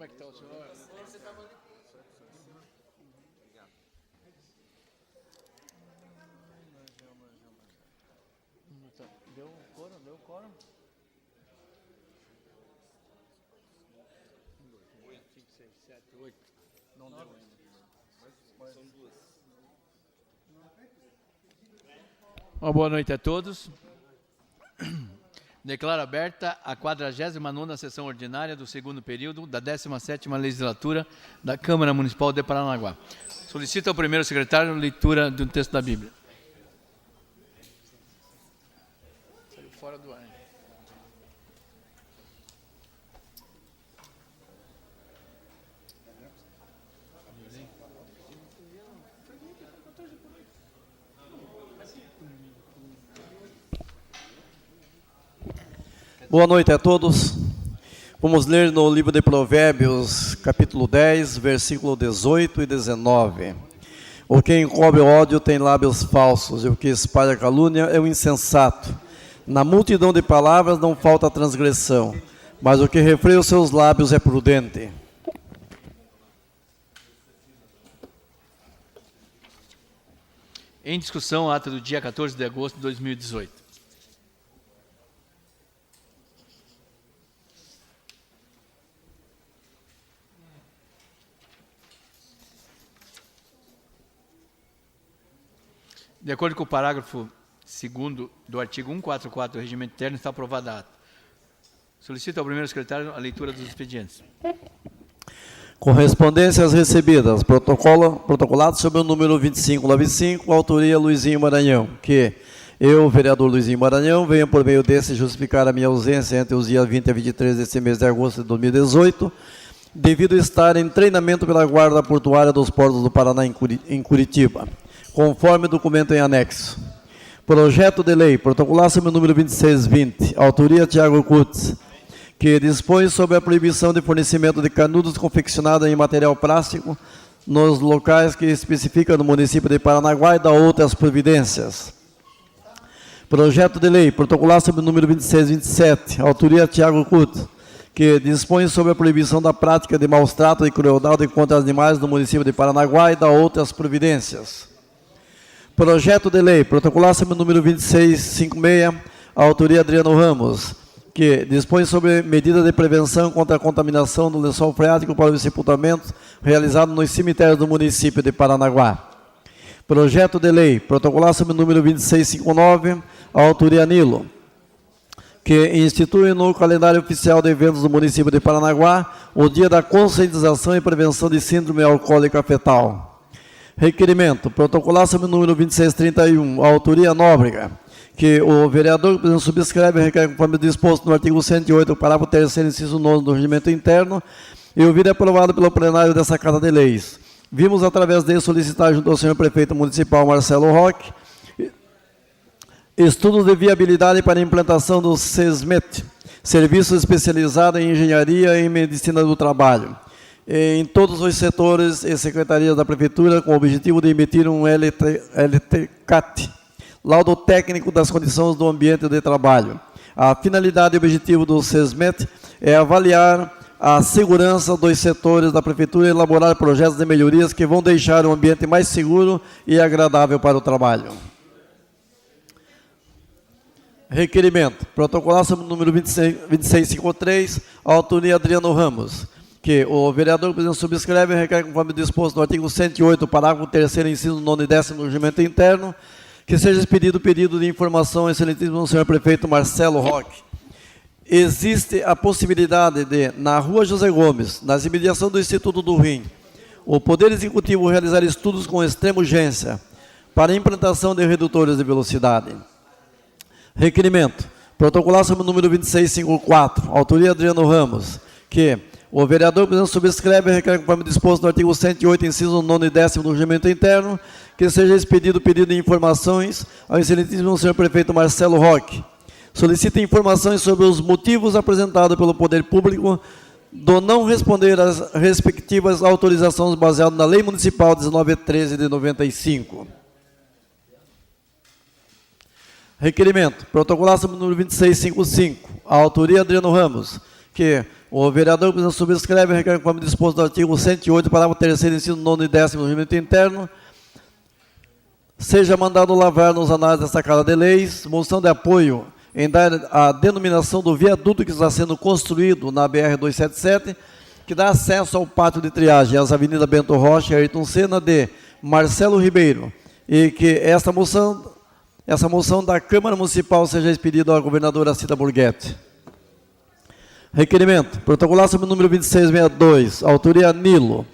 Como é que está o senhor? Deu quórum? Deu quórum? 1, 2, 3, 4, 5, 6, 7, 8. Não deu ainda. Mas são duas. Uma boa noite a todos. Declaro aberta a 49ª sessão ordinária do segundo período da 17ª legislatura da Câmara Municipal de Paranaguá. Solicito ao primeiro secretário leitura do texto da Bíblia. Saiu fora do ar. Boa noite a todos. Vamos ler no livro de Provérbios, capítulo 10, versículo 18 e 19. O que encobre o ódio tem lábios falsos, e o que espalha calúnia é o insensato. Na multidão de palavras não falta transgressão, mas o que refreia os seus lábios é prudente. Em discussão, ata do dia 14 de agosto de 2018. De acordo com o parágrafo 2º do artigo 144 do Regimento Interno, está aprovada a ata. Solicito ao primeiro secretário a leitura dos expedientes. Correspondências recebidas. Protocolado sob o número 2595, autoria Luizinho Maranhão, que eu, vereador Luizinho Maranhão, venho por meio desse justificar a minha ausência entre os dias 20 a 23 deste mês de agosto de 2018, devido a estar em treinamento pela Guarda Portuária dos Portos do Paraná em Curitiba, conforme documento em anexo. Projeto de lei, protocolar sob o número 2620, autoria Tiago Kutz, que dispõe sobre a proibição de fornecimento de canudos confeccionados em material plástico nos locais que especifica no município de Paranaguá e dá outras providências. Projeto de lei, protocolar sob o número 2627, autoria Tiago Kutz, que dispõe sobre a proibição da prática de maus-tratos e crueldade contra os animais no município de Paranaguá e dá outras providências. Projeto de lei, protocolar sob o número 2656, autoria Adriano Ramos, que dispõe sobre medida de prevenção contra a contaminação do lençol freático para o sepultamento realizado nos cemitérios do município de Paranaguá. Projeto de lei, protocolar sob o número 2659, autoria Nilo, que institui no calendário oficial de eventos do município de Paranaguá o dia da conscientização e prevenção de síndrome alcoólica fetal. Requerimento, protocolar sob o número 2631, autoria Nóbrega, que o vereador subscreve e requer conforme disposto no artigo 108, parágrafo 3º, inciso 9 do regimento interno, e o vir aprovado pelo plenário dessa Casa de Leis. Vimos, através dele, solicitar junto ao senhor prefeito municipal Marcelo Roque estudos de viabilidade para a implantação do SESMET, Serviço Especializado em Engenharia e Medicina do Trabalho, em todos os setores e secretarias da Prefeitura, com o objetivo de emitir um LTCAT, laudo técnico das condições do ambiente de trabalho. A finalidade e objetivo do SESMET é avaliar a segurança dos setores da Prefeitura e elaborar projetos de melhorias que vão deixar o ambiente mais seguro e agradável para o trabalho. Requerimento, protocolar sob o número 2653, autoria Adriano Ramos, que o vereador presidente subscreve e requer conforme disposto no artigo 108, parágrafo 3º, inciso 9 e 10º do regimento interno, que seja expedido o pedido de informação ao excelentíssimo senhor prefeito Marcelo Roque. Existe a possibilidade de, na Rua José Gomes, nas imediações do Instituto do Rim, o Poder Executivo realizar estudos com extrema urgência para a implantação de redutores de velocidade. Requerimento, protocolar sob o número 2654, autoria Adriano Ramos, que o vereador presidente subscreve e requer conforme disposto no artigo 108, inciso 9 e 10º do regimento interno, que seja expedido o pedido de informações ao excelentíssimo senhor prefeito Marcelo Roque. Solicita informações sobre os motivos apresentados pelo Poder Público do não responder às respectivas autorizações baseadas na Lei Municipal 1913 de 95. Requerimento, protocolar sob o número 2655, a autoria Adriano Ramos, que O vereador que subscreve requer, conforme disposto no artigo 108, parágrafo 3º, inciso 9 e 10º do regimento interno, seja mandado lavrar nos anais desta Casa de Leis, moção de apoio em dar a denominação do viaduto que está sendo construído na BR-277, que dá acesso ao pátio de triagem, às avenidas Bento Rocha e Ayrton Senna, de Marcelo Ribeiro, e que essa moção da Câmara Municipal seja expedida à governadora Cida Borghetti. Requerimento. Protocolar sobre o número 2662, autoria Nilo,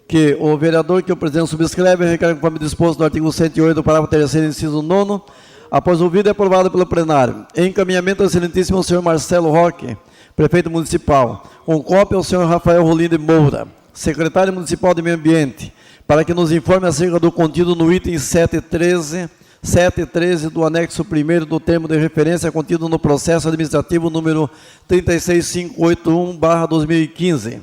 que o vereador que o presidente subscreve requer, conforme disposto no artigo 108, parágrafo 3º, inciso 9º, após ouvido e aprovado pelo plenário. Em encaminhamento ao excelentíssimo senhor Marcelo Roque, prefeito municipal, com cópia ao senhor Rafael Rolim de Moura, secretário municipal de Meio Ambiente, para que nos informe acerca do contido no item 713 do anexo 1º do termo de referência contido no processo administrativo número 36581/2015.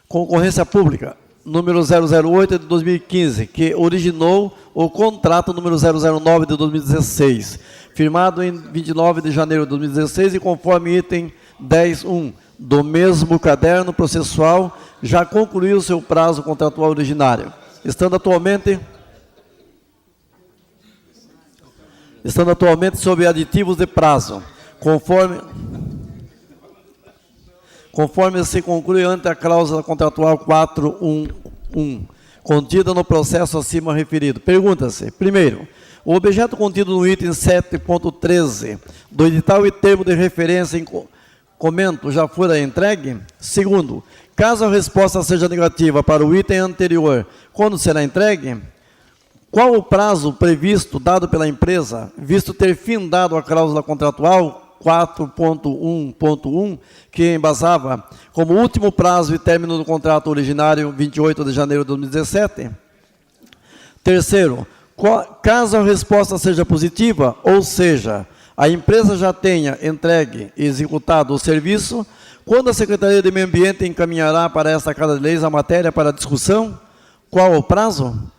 Concorrência pública, número 008 de 2015, que originou o contrato número 009 de 2016, firmado em 29 de janeiro de 2016 e conforme item 10.1 do mesmo caderno processual, já concluiu seu prazo contratual originário, estando atualmente sob aditivos de prazo, conforme se conclui ante a cláusula contratual 4.1.1, contida no processo acima referido. Pergunta-se, primeiro, o objeto contido no item 7.13 do edital e termo de referência em comento já fora entregue? Segundo, caso a resposta seja negativa para o item anterior, quando será entregue? Qual o prazo previsto dado pela empresa, visto ter findado a cláusula contratual 4.1.1, que embasava como último prazo e término do contrato originário 28 de janeiro de 2017? Terceiro, caso a resposta seja positiva, ou seja, a empresa já tenha entregue e executado o serviço, quando a Secretaria de Meio Ambiente encaminhará para esta Casa de Leis a matéria para discussão? Qual o prazo?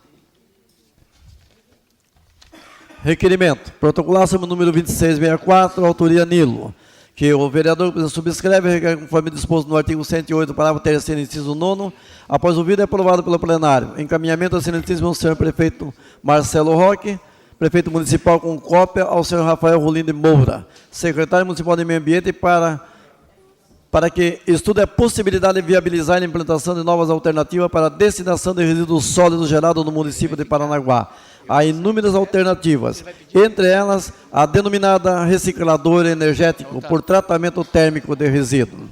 Requerimento. Protocolar sobre o número 2664, autoria Nilo, que o vereador subscreve, requer, conforme disposto no artigo 108, parágrafo 3º, inciso 9º, após ouvido e aprovado pelo plenário. Encaminhamento ao excelentíssimo senhor prefeito Marcelo Roque, prefeito municipal, com cópia ao senhor Rafael Rolim de Moura, secretário municipal de Meio Ambiente, para que estude a possibilidade de viabilizar a implantação de novas alternativas para a destinação de resíduos sólidos gerados no município de Paranaguá. Há inúmeras alternativas, entre elas a denominada reciclador energético por tratamento térmico de resíduo.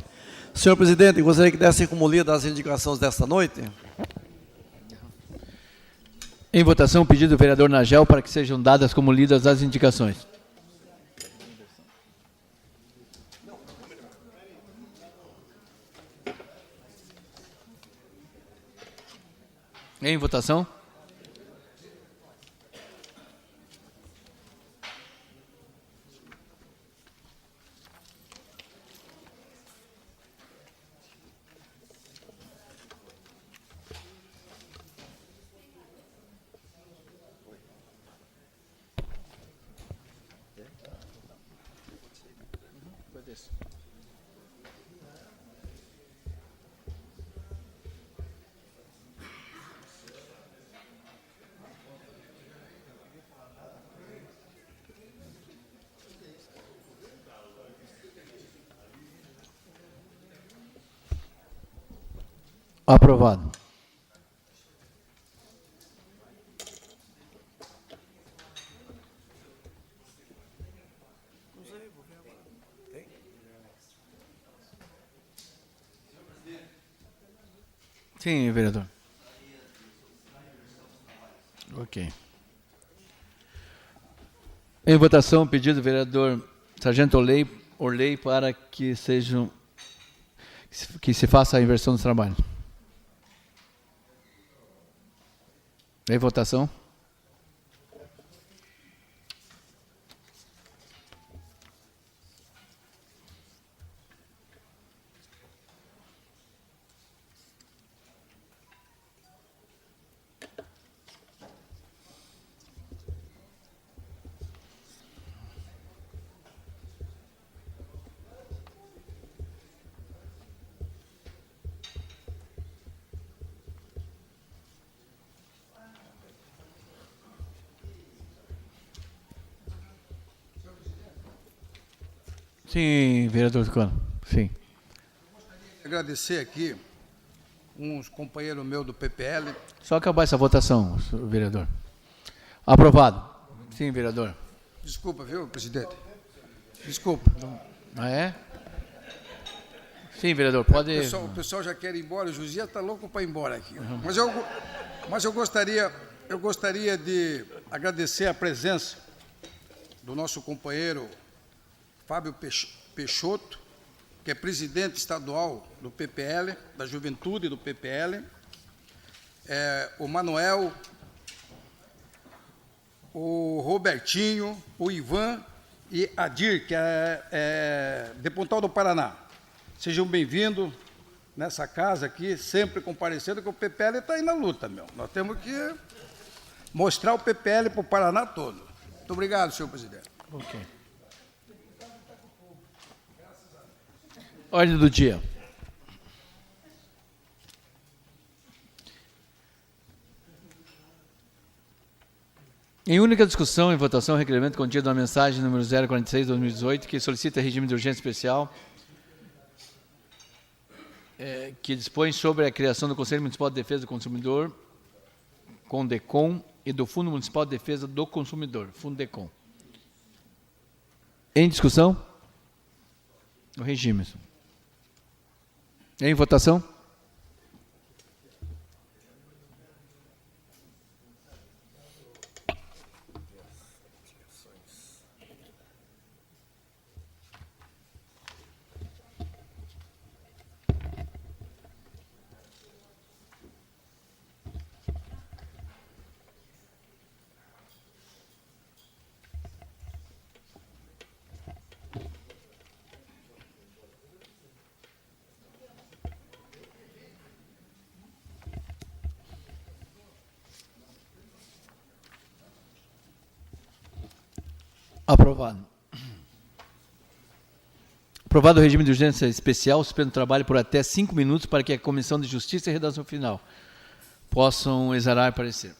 Senhor presidente, gostaria que desse como lida as indicações desta noite. Em votação, o pedido do vereador Nagel para que sejam dadas como lidas as indicações. Em votação. Aprovado. Sim, vereador. Ok. Em votação, o pedido do vereador Sargento Orley para que se faça a inversão dos trabalhos. Em votação. Sim, vereador Tucano. Sim. Agradecer aqui uns companheiros meus do PPL. Só acabar essa votação, vereador. Aprovado. Sim, vereador. Desculpa, viu, presidente? Desculpa. Ah, é? Sim, vereador, pode... O pessoal já quer ir embora, o Josias está louco para ir embora aqui. Mas eu gostaria de agradecer a presença do nosso companheiro Fábio Peixoto, que é presidente estadual do PPL, da Juventude do PPL, o Manuel, o Robertinho, o Ivan e a Dir, que é deputado do Paraná. Sejam bem-vindos nessa casa aqui, sempre comparecendo, que o PPL está aí na luta, meu. Nós temos que mostrar o PPL para o Paraná todo. Muito obrigado, senhor presidente. Ok. Ordem do dia. Em única discussão e votação, o requerimento contido na mensagem número 046/2018, que solicita regime de urgência especial, que dispõe sobre a criação do Conselho Municipal de Defesa do Consumidor, CONDECOM, e do Fundo Municipal de Defesa do Consumidor, FUNDECOM. Em discussão? O regime. Em votação? Aprovado. Aprovado o regime de urgência especial, suspendo o trabalho por até 5 minutos para que a Comissão de Justiça e Redação Final possam exarar e parecer.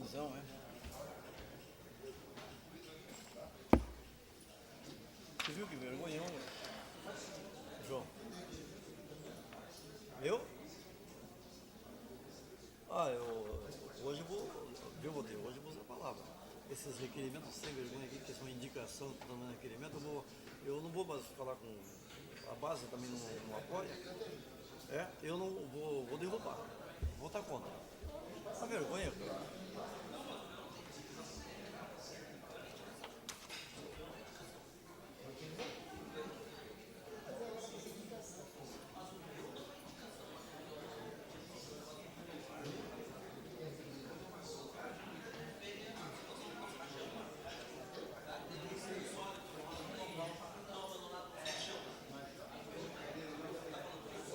Confusão, é? Você viu que vergonhão, né? João? Eu? Hoje eu vou, viu, Rodrigo? Hoje eu vou usar a palavra. Esses requerimentos sem vergonha aqui, que são indicação do requerimento, eu não vou mais falar com a base, também não apoia. Eu não vou derrubar, vou votar contra. A vergonha, cara.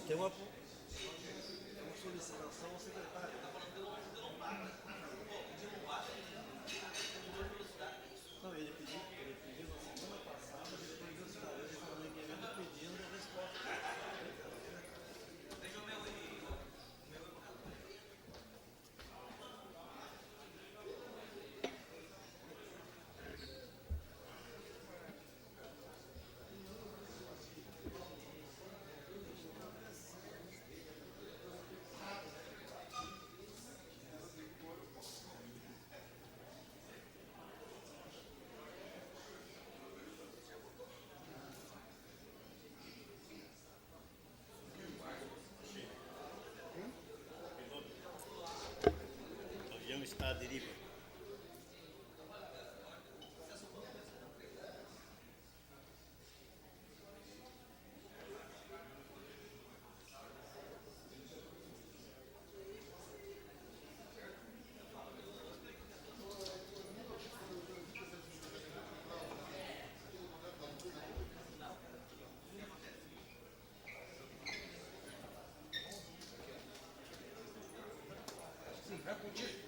Tem uma solicitação ao secretário. Não, ele pediu na semana passada, depois eu estava no requerimento pedindo a resposta. O avião está à deriva. É contigo.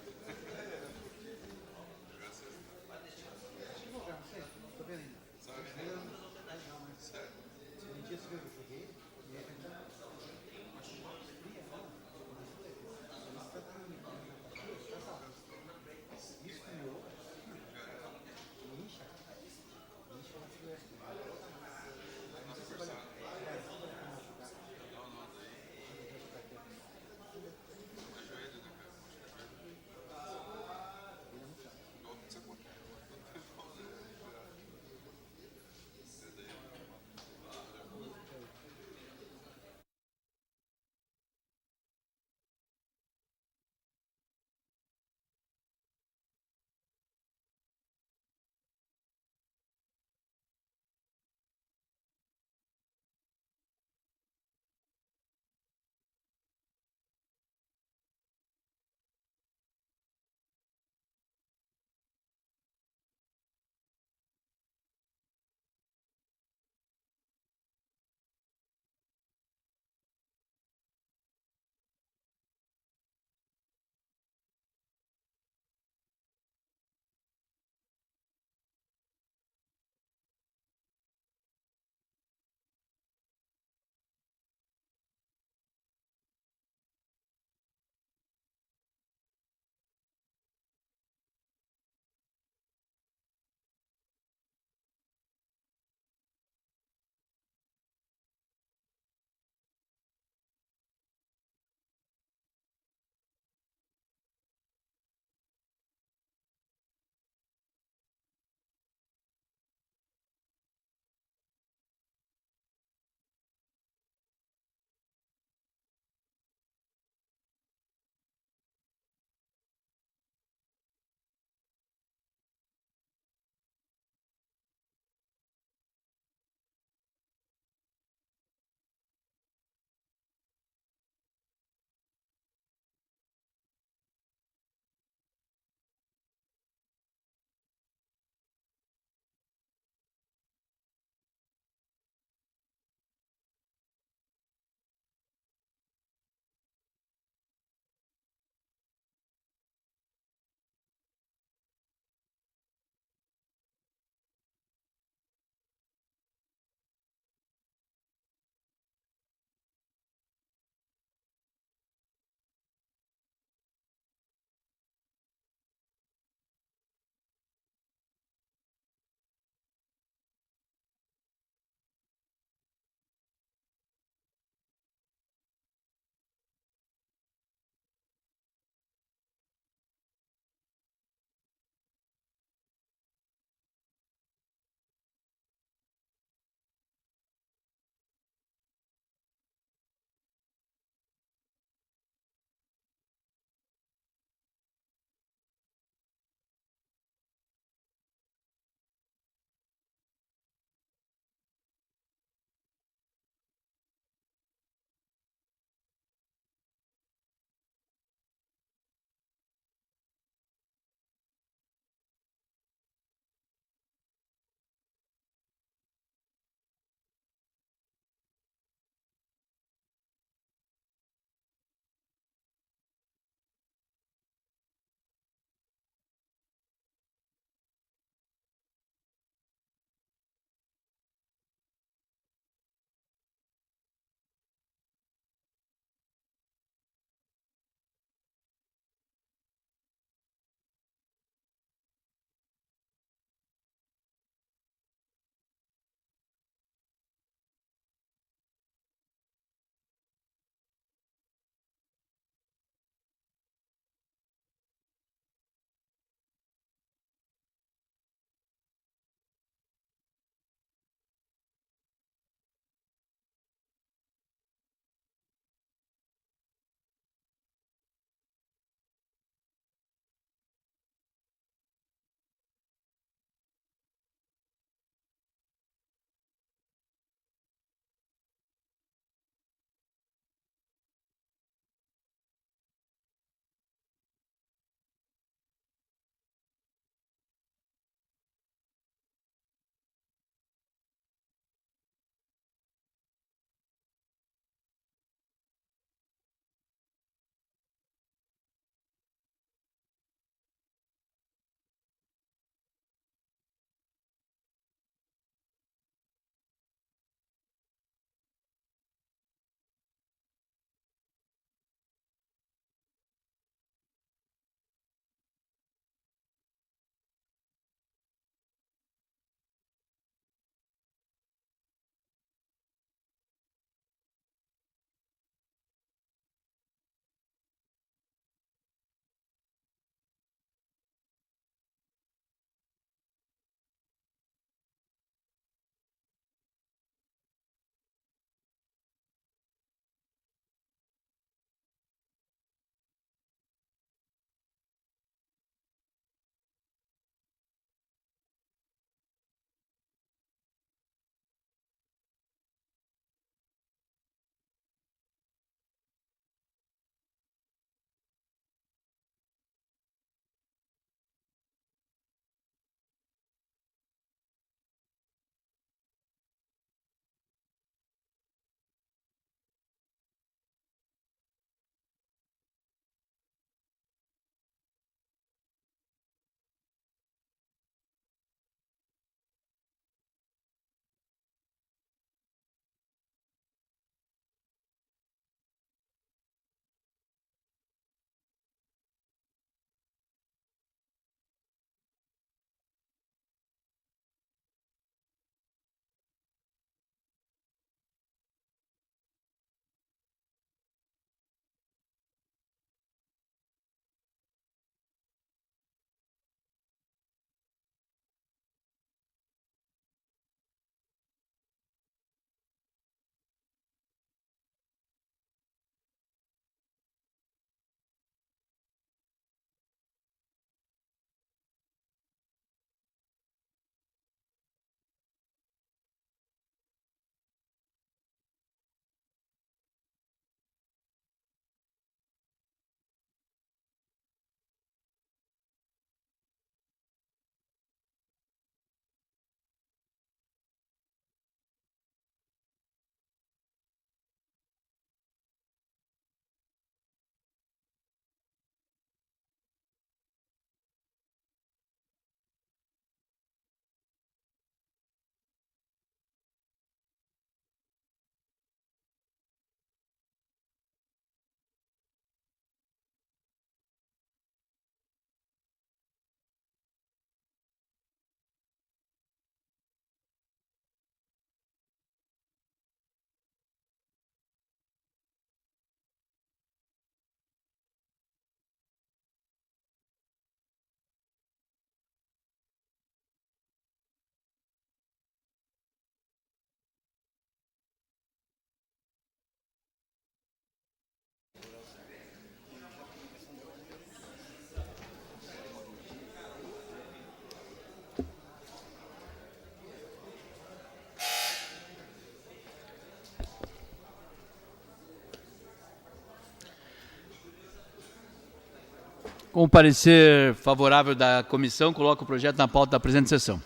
Com o parecer favorável da comissão, coloco o projeto na pauta da presente sessão.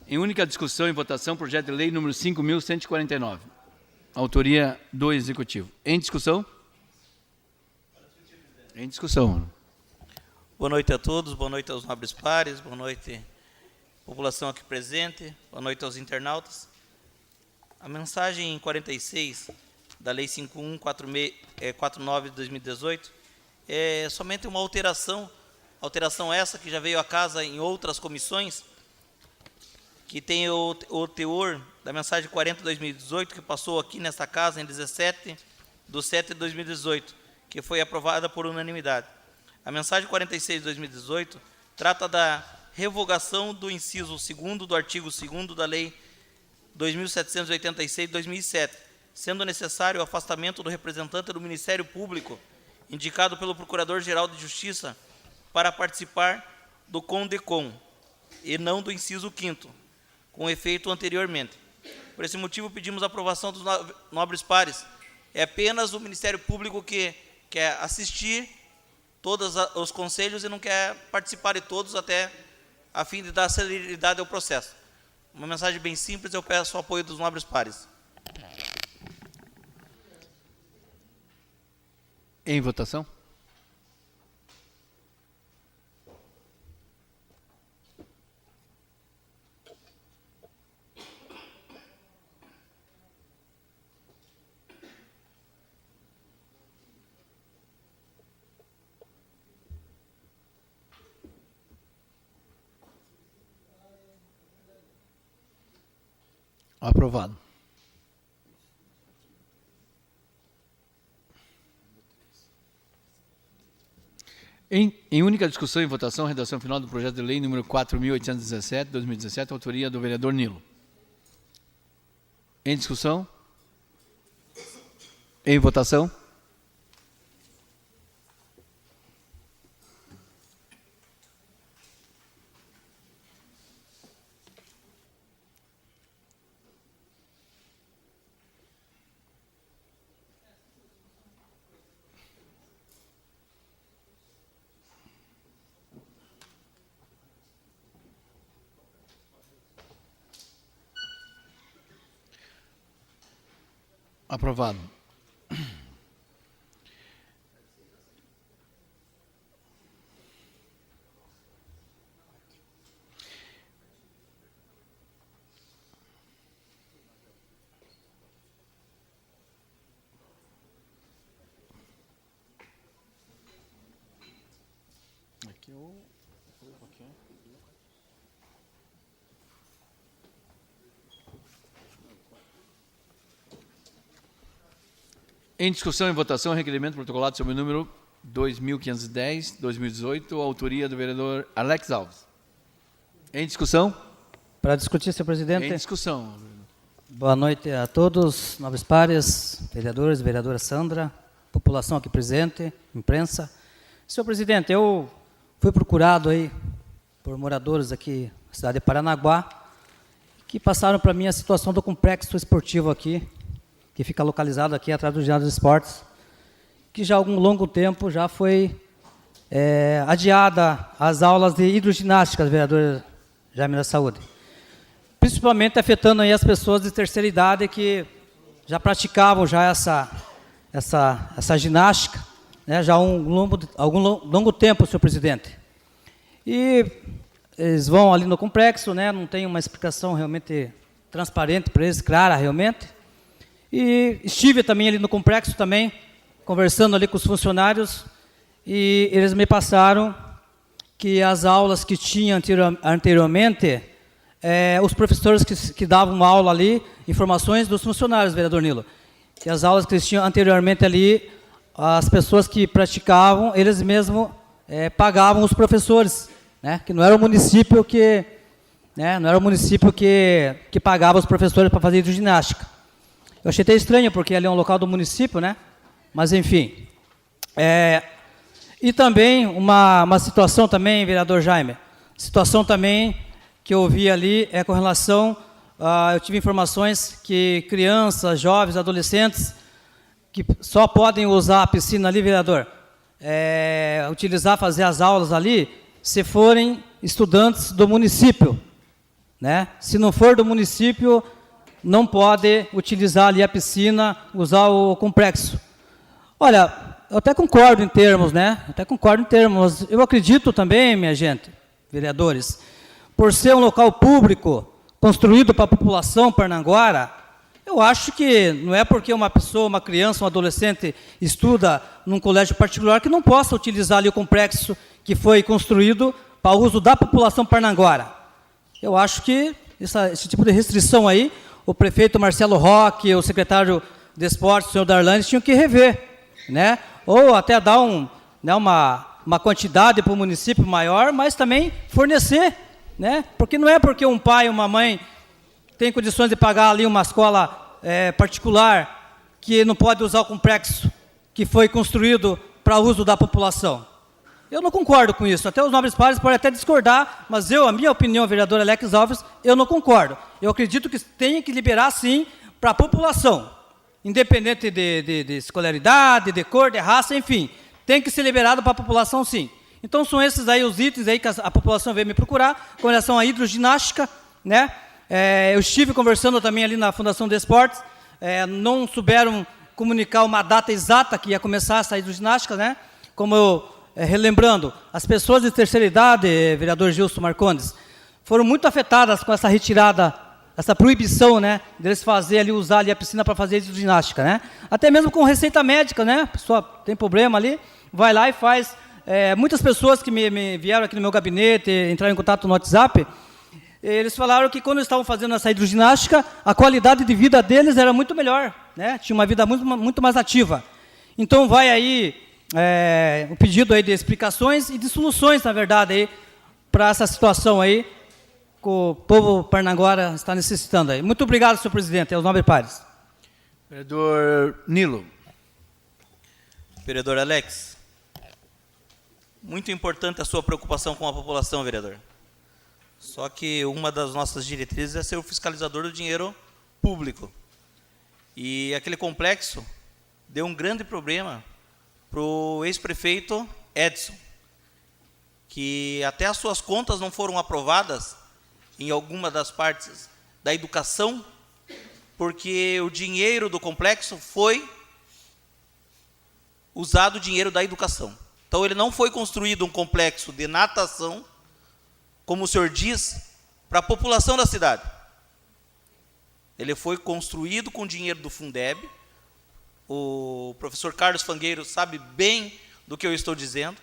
Em única discussão e votação, projeto de lei número 5.149. Autoria do Executivo. Em discussão? Em discussão. Boa noite a todos, boa noite aos nobres pares, boa noite população aqui presente, boa noite aos internautas. A mensagem 46 da Lei 5149 de 2018 é somente uma alteração essa que já veio à casa em outras comissões, que tem o teor da mensagem 40 de 2018, que passou aqui nesta casa em 17/7/2018, que foi aprovada por unanimidade. A mensagem 46 de 2018 trata da revogação do inciso 2º do artigo 2º da Lei 2.786 de 2007, sendo necessário o afastamento do representante do Ministério Público, indicado pelo Procurador-Geral de Justiça, para participar do CONDECOM, e não do inciso 5º, com efeito anteriormente. Por esse motivo, pedimos a aprovação dos nobres pares. É apenas o Ministério Público que quer assistir todos os conselhos e não quer participar de todos, até a fim de dar celeridade ao processo. Uma mensagem bem simples, eu peço o apoio dos nobres pares. Em votação? Aprovado. Em única discussão e votação, redação final do projeto de lei número 4.817, 2017, autoria do vereador Nilo. Em discussão? Em votação? Aprovado. Aqui o Em discussão e votação, requerimento protocolado sob o número 2.510, 2018, autoria do vereador Alex Alves. Em discussão? Para discutir, senhor presidente. Em discussão. Boa noite a todos, nobres pares, vereadores, vereadora Sandra, população aqui presente, imprensa. Senhor presidente, eu fui procurado aí por moradores aqui da cidade de Paranaguá, que passaram para mim a situação do complexo esportivo aqui, que fica localizado aqui atrás do ginásio de esportes, que já há algum longo tempo já foi adiada as aulas de hidroginástica, vereador Jaime da Saúde. Principalmente afetando aí as pessoas de terceira idade que já praticavam já essa ginástica, né, já há algum longo tempo, senhor presidente. E eles vão ali no complexo, né, não tem uma explicação realmente transparente para eles, clara realmente. E estive também ali no complexo também, conversando ali com os funcionários, e eles me passaram que as aulas que tinham anteriormente, os professores que davam aula ali, informações dos funcionários, vereador Nilo, que as aulas que eles tinham anteriormente ali, as pessoas que praticavam, eles mesmos pagavam os professores, né, que não era o município que, que pagava os professores para fazer hidroginástica. Eu achei até estranho, porque ali é um local do município, né? Mas, enfim. E também uma situação também, vereador Jaime, situação também que eu vi ali é com relação, eu tive informações que crianças, jovens, adolescentes, que só podem usar a piscina ali, vereador, utilizar, fazer as aulas ali, se forem estudantes do município, né? Se não for do município, não pode utilizar ali a piscina, usar o complexo. Olha, eu até concordo em termos, né? Eu acredito também, minha gente, vereadores, por ser um local público, construído para a população Parnanguara, eu acho que não é porque uma pessoa, uma criança, um adolescente estuda num colégio particular que não possa utilizar ali o complexo que foi construído para uso da população Parnanguara. Eu acho que esse tipo de restrição aí, o prefeito Marcelo Roque, o secretário de Esportes, o senhor Darlan, tinham que rever, né? Ou até dar uma quantidade para o município maior, mas também fornecer, né? Porque não é porque um pai ou uma mãe tem condições de pagar ali uma escola particular que não pode usar o complexo que foi construído para uso da população. Eu não concordo com isso. Até os nobres pares podem até discordar, mas a minha opinião, vereador Alex Alves, eu não concordo. Eu acredito que tem que liberar, sim, para a população, independente de escolaridade, de cor, de raça, enfim. Tem que ser liberado para a população, sim. Então, são esses aí os itens aí que a população veio me procurar, com relação à hidroginástica, né? Eu estive conversando também ali na Fundação de Esportes, não souberam comunicar uma data exata que ia começar essa hidroginástica, né? Como eu, relembrando, as pessoas de terceira idade, vereador Gilson Marcondes, foram muito afetadas com essa retirada, essa proibição, né? Deles fazer ali, usar ali a piscina para fazer hidroginástica, né? Até mesmo com receita médica, né? A pessoa tem problema ali, vai lá e faz. Muitas pessoas que me vieram aqui no meu gabinete, entraram em contato no WhatsApp, eles falaram que quando estavam fazendo essa hidroginástica, a qualidade de vida deles era muito melhor, né? Tinha uma vida muito mais ativa. Então vai aí o pedido aí de explicações e de soluções, na verdade, aí para essa situação aí que o povo Parnanguara está necessitando aí. Muito obrigado, senhor presidente, aos nobres pares. Vereador Nilo. Vereador Alex, muito importante a sua preocupação com a população, vereador. Só que uma das nossas diretrizes é ser o fiscalizador do dinheiro público. E aquele complexo deu um grande problema para o ex-prefeito Edson, que até as suas contas não foram aprovadas em alguma das partes da educação, porque o dinheiro do complexo foi usado o dinheiro da educação. Então, ele não foi construído um complexo de natação, como o senhor diz, para a população da cidade. Ele foi construído com dinheiro do Fundeb. O professor Carlos Fangueiro sabe bem do que eu estou dizendo.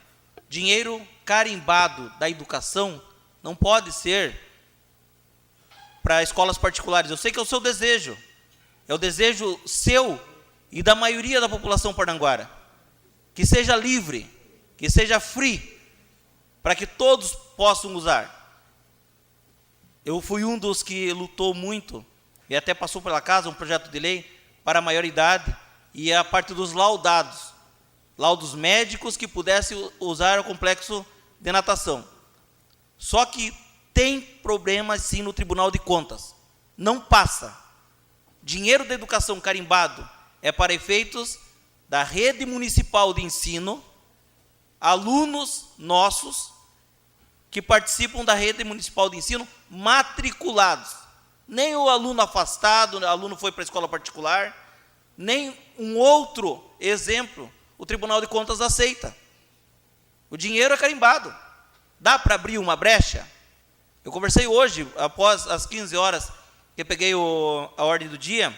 Dinheiro carimbado da educação não pode ser para escolas particulares. Eu sei que é o seu desejo. É o desejo seu e da maioria da população parnanguara. Que seja livre, que seja free, para que todos possam usar. Eu fui um dos que lutou muito, e até passou pela casa um projeto de lei para a maioridade, e a parte dos laudos médicos que pudessem usar o complexo de natação. Só que tem problemas sim no Tribunal de Contas. Não passa. Dinheiro da educação carimbado é para efeitos da rede municipal de ensino, alunos nossos que participam da rede municipal de ensino matriculados. Nem o aluno afastado, o aluno foi para a escola particular, nem um outro exemplo o Tribunal de Contas aceita. O dinheiro é carimbado. Dá para abrir uma brecha? Eu conversei hoje, após as 15 horas que eu peguei a ordem do dia,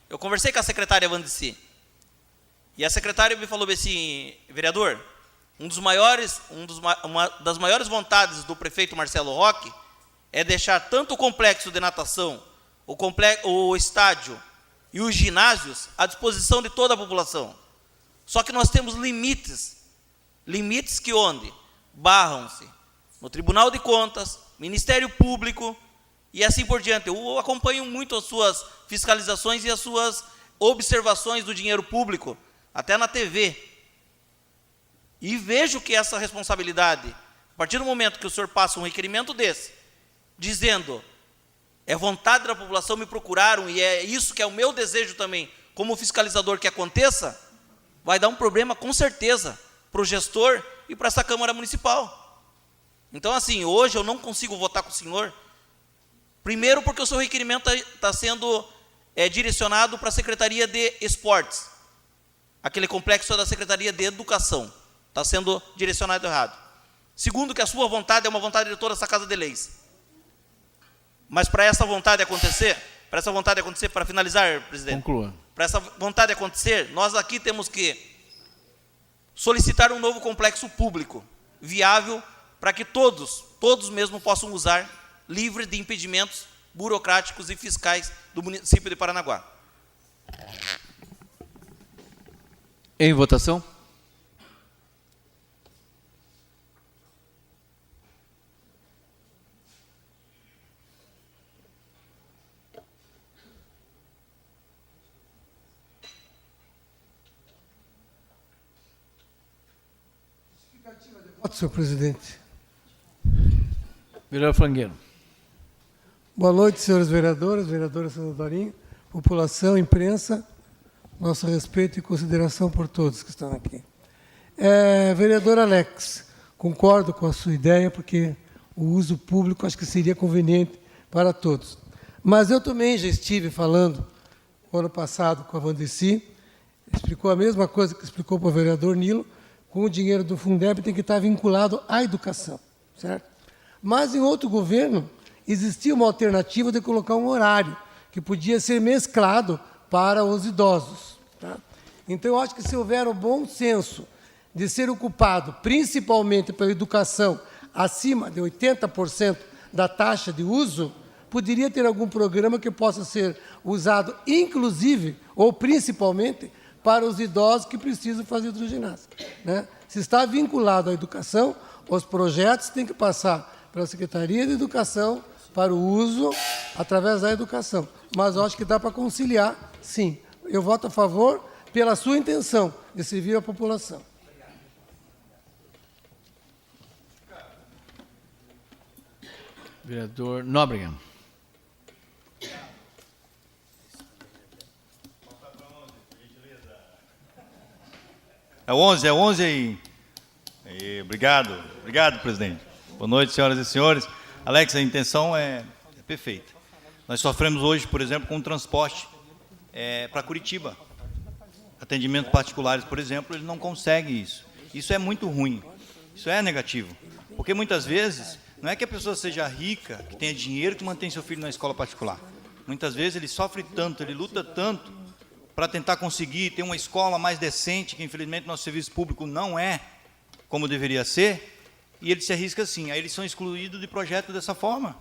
eu conversei com a secretária Vandici. E a secretária me falou assim, vereador, uma das maiores vontades do prefeito Marcelo Roque é deixar tanto o complexo de natação, o estádio e os ginásios à disposição de toda a população. Só que nós temos limites que onde? Barram-se no Tribunal de Contas, Ministério Público e assim por diante. Eu acompanho muito as suas fiscalizações e as suas observações do dinheiro público, até na TV. E vejo que essa responsabilidade, a partir do momento que o senhor passa um requerimento desse, dizendo, é vontade da população, me procuraram, e é isso que é o meu desejo também, como fiscalizador que aconteça, vai dar um problema com certeza para o gestor e para essa Câmara Municipal. Então, assim, hoje eu não consigo votar com o senhor, primeiro porque o seu requerimento está sendo direcionado para a Secretaria de Esportes, aquele complexo da Secretaria de Educação, está sendo direcionado errado. Segundo, que a sua vontade é uma vontade de toda essa Casa de Leis. Mas para essa vontade acontecer, para finalizar, presidente, Conclua. para essa vontade acontecer, nós aqui temos que solicitar um novo complexo público, viável, para que todos mesmo possam usar, livre de impedimentos burocráticos e fiscais do município de Paranaguá. Em votação? Senhor presidente. Vereador Frangueiro. Boa noite, senhores vereadores, vereadora Santa Dorinha, população, imprensa, nosso respeito e consideração por todos que estão aqui. Vereador Alex, concordo com a sua ideia, porque o uso público acho que seria conveniente para todos. Mas eu também já estive falando, ano passado, com a Vandeci, explicou a mesma coisa que explicou para o vereador Nilo, com o dinheiro do Fundeb tem que estar vinculado à educação, certo? Mas em outro governo existia uma alternativa de colocar um horário que podia ser mesclado para os idosos, tá? Então eu acho que se houver o bom senso de ser ocupado principalmente pela educação acima de 80% da taxa de uso, poderia ter algum programa que possa ser usado inclusive ou principalmente para os idosos que precisam fazer hidroginástica, né? Se está vinculado à educação, os projetos têm que passar pela Secretaria de Educação para o uso através da educação. Mas eu acho que dá para conciliar, sim. Eu voto a favor pela sua intenção de servir a população. Vereador Nóbrega. É 11 aí. Obrigado, presidente. Boa noite, senhoras e senhores. Alex, a intenção é perfeita. Nós sofremos hoje, por exemplo, com o transporte para Curitiba. Atendimentos particulares, por exemplo, ele não consegue isso. Isso é muito ruim. Isso é negativo. Porque muitas vezes, não é que a pessoa seja rica, que tenha dinheiro, que mantém seu filho na escola particular. Muitas vezes ele sofre tanto, ele luta tanto para tentar conseguir ter uma escola mais decente, que infelizmente nosso serviço público não é como deveria ser, e ele se arrisca assim. Aí eles são excluídos de projeto dessa forma.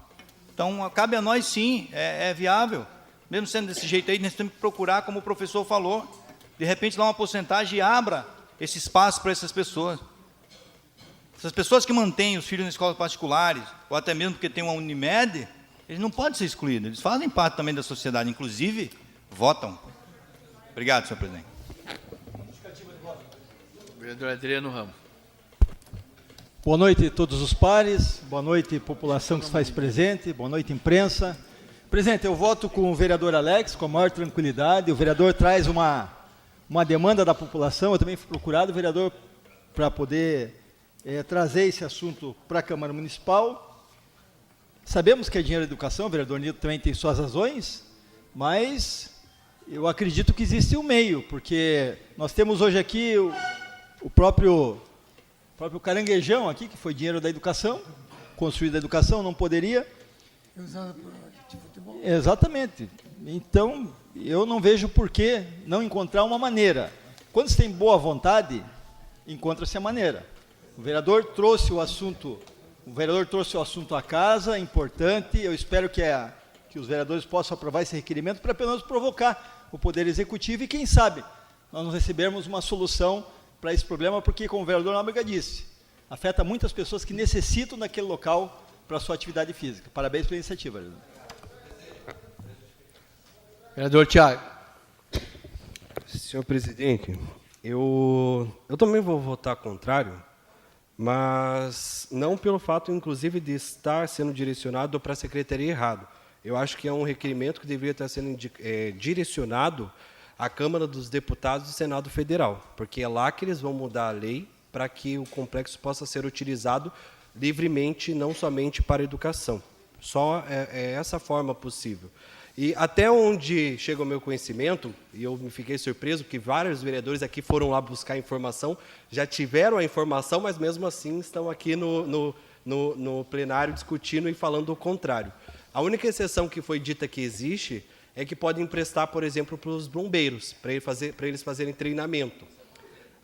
Então, cabe a nós sim, é viável. Mesmo sendo desse jeito aí, nós temos que procurar, como o professor falou, de repente dar uma porcentagem e abra esse espaço para essas pessoas. Essas pessoas que mantêm os filhos em escolas particulares, ou até mesmo porque tem uma Unimed, eles não podem ser excluídos, eles fazem parte também da sociedade, inclusive votam. Obrigado, senhor presidente. Vereador Adriano Ramos. Boa noite a todos os pares, boa noite população que se faz presente, boa noite imprensa. Presidente, eu voto com o vereador Alex, com a maior tranquilidade. O vereador traz uma demanda da população, eu também fui procurado, vereador, para poder trazer esse assunto para a Câmara Municipal. Sabemos que é dinheiro da educação, o vereador Nilo também tem suas razões, mas eu acredito que existe um meio, porque nós temos hoje aqui o próprio caranguejão aqui, que foi dinheiro da educação, construído da educação, não poderia. Exatamente. Então, eu não vejo por que não encontrar uma maneira. Quando se tem boa vontade, encontra-se a maneira. O vereador trouxe o assunto à casa, importante. Eu espero que os vereadores possam aprovar esse requerimento para pelo menos provocar o Poder Executivo e, quem sabe, nós não recebermos uma solução para esse problema, porque, como o vereador Nóbrega disse, afeta muitas pessoas que necessitam daquele local para a sua atividade física. Parabéns pela iniciativa, vereador. Vereador Thiago. Senhor presidente, eu também vou votar contrário, mas não pelo fato, inclusive, de estar sendo direcionado para a secretaria errado. Eu acho que é um requerimento que deveria estar sendo direcionado à Câmara dos Deputados do Senado Federal, porque é lá que eles vão mudar a lei para que o complexo possa ser utilizado livremente, não somente para a educação. Só é essa forma possível. E até onde chega o meu conhecimento, e eu me fiquei surpreso, porque vários vereadores aqui foram lá buscar informação, já tiveram a informação, mas mesmo assim estão aqui no plenário discutindo e falando o contrário. A única exceção que foi dita que existe é que pode emprestar, por exemplo, para os bombeiros, para eles fazerem treinamento.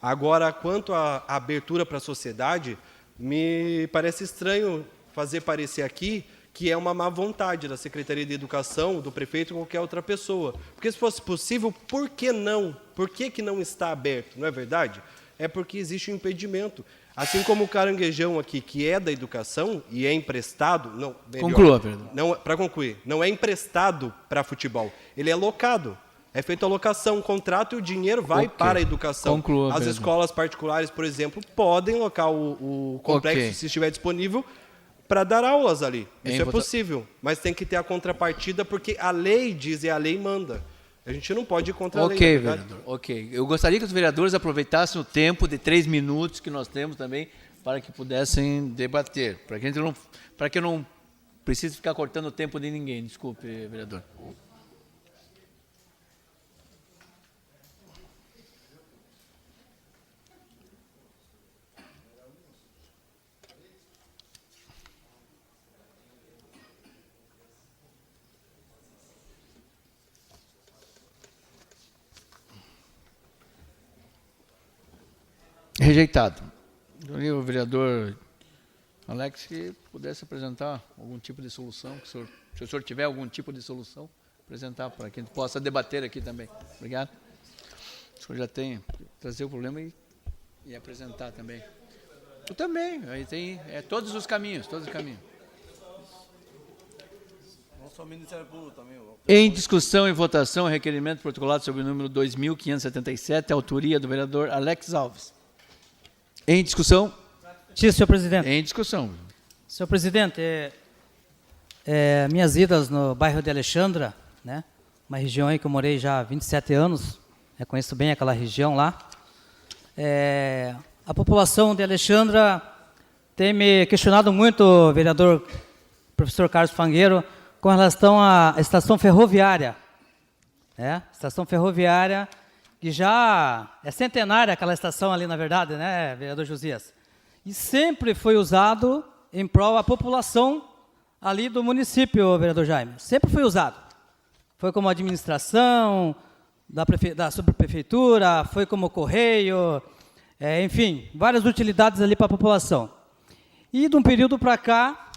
Agora, quanto à abertura para a sociedade, me parece estranho fazer parecer aqui que é uma má vontade da Secretaria de Educação, do prefeito ou qualquer outra pessoa. Porque se fosse possível, por que não? Por que não está aberto? Não é verdade? É porque existe um impedimento. Assim como o caranguejão aqui, que é da educação e é emprestado... Não, Conclua, Pedro. Para concluir, não é emprestado para futebol, ele é locado. É feita a locação, um contrato e o dinheiro vai para a educação. Conclua, As Pedro. escolas particulares, por exemplo, podem locar o complexo, se estiver disponível, para dar aulas ali. Isso é possível, mas tem que ter a contrapartida, porque a lei diz e a lei manda. A gente não pode ir contra a lei. Ok, vereador. Ok. Eu gostaria que os vereadores aproveitassem o tempo de 3 minutos que nós temos também para que pudessem debater, para que eu não precise ficar cortando o tempo de ninguém. Desculpe, vereador. Rejeitado. O vereador Alex, que pudesse apresentar algum tipo de solução, se o senhor tiver algum tipo de solução, apresentar para que a gente possa debater aqui também. Obrigado. O senhor já tem trazer o problema e apresentar também. Eu também, aí tem todos os caminhos, Em discussão e votação, requerimento protocolado sob o número 2.577, autoria do vereador Alex Alves. Em discussão? Sim, senhor presidente. Em discussão. Senhor presidente, minhas idas no bairro de Alexandra, né, uma região aí que eu morei já há 27 anos, conheço bem aquela região lá. A população de Alexandra tem me questionado muito, vereador professor Carlos Fangueiro, com relação à estação ferroviária. Estação ferroviária que já é centenária aquela estação ali, na verdade, né, vereador Josias? E sempre foi usado em prol da população ali do município, vereador Jaime. Sempre foi usado. Foi como administração da subprefeitura, foi como correio, enfim, várias utilidades ali para a população. E de um período para cá,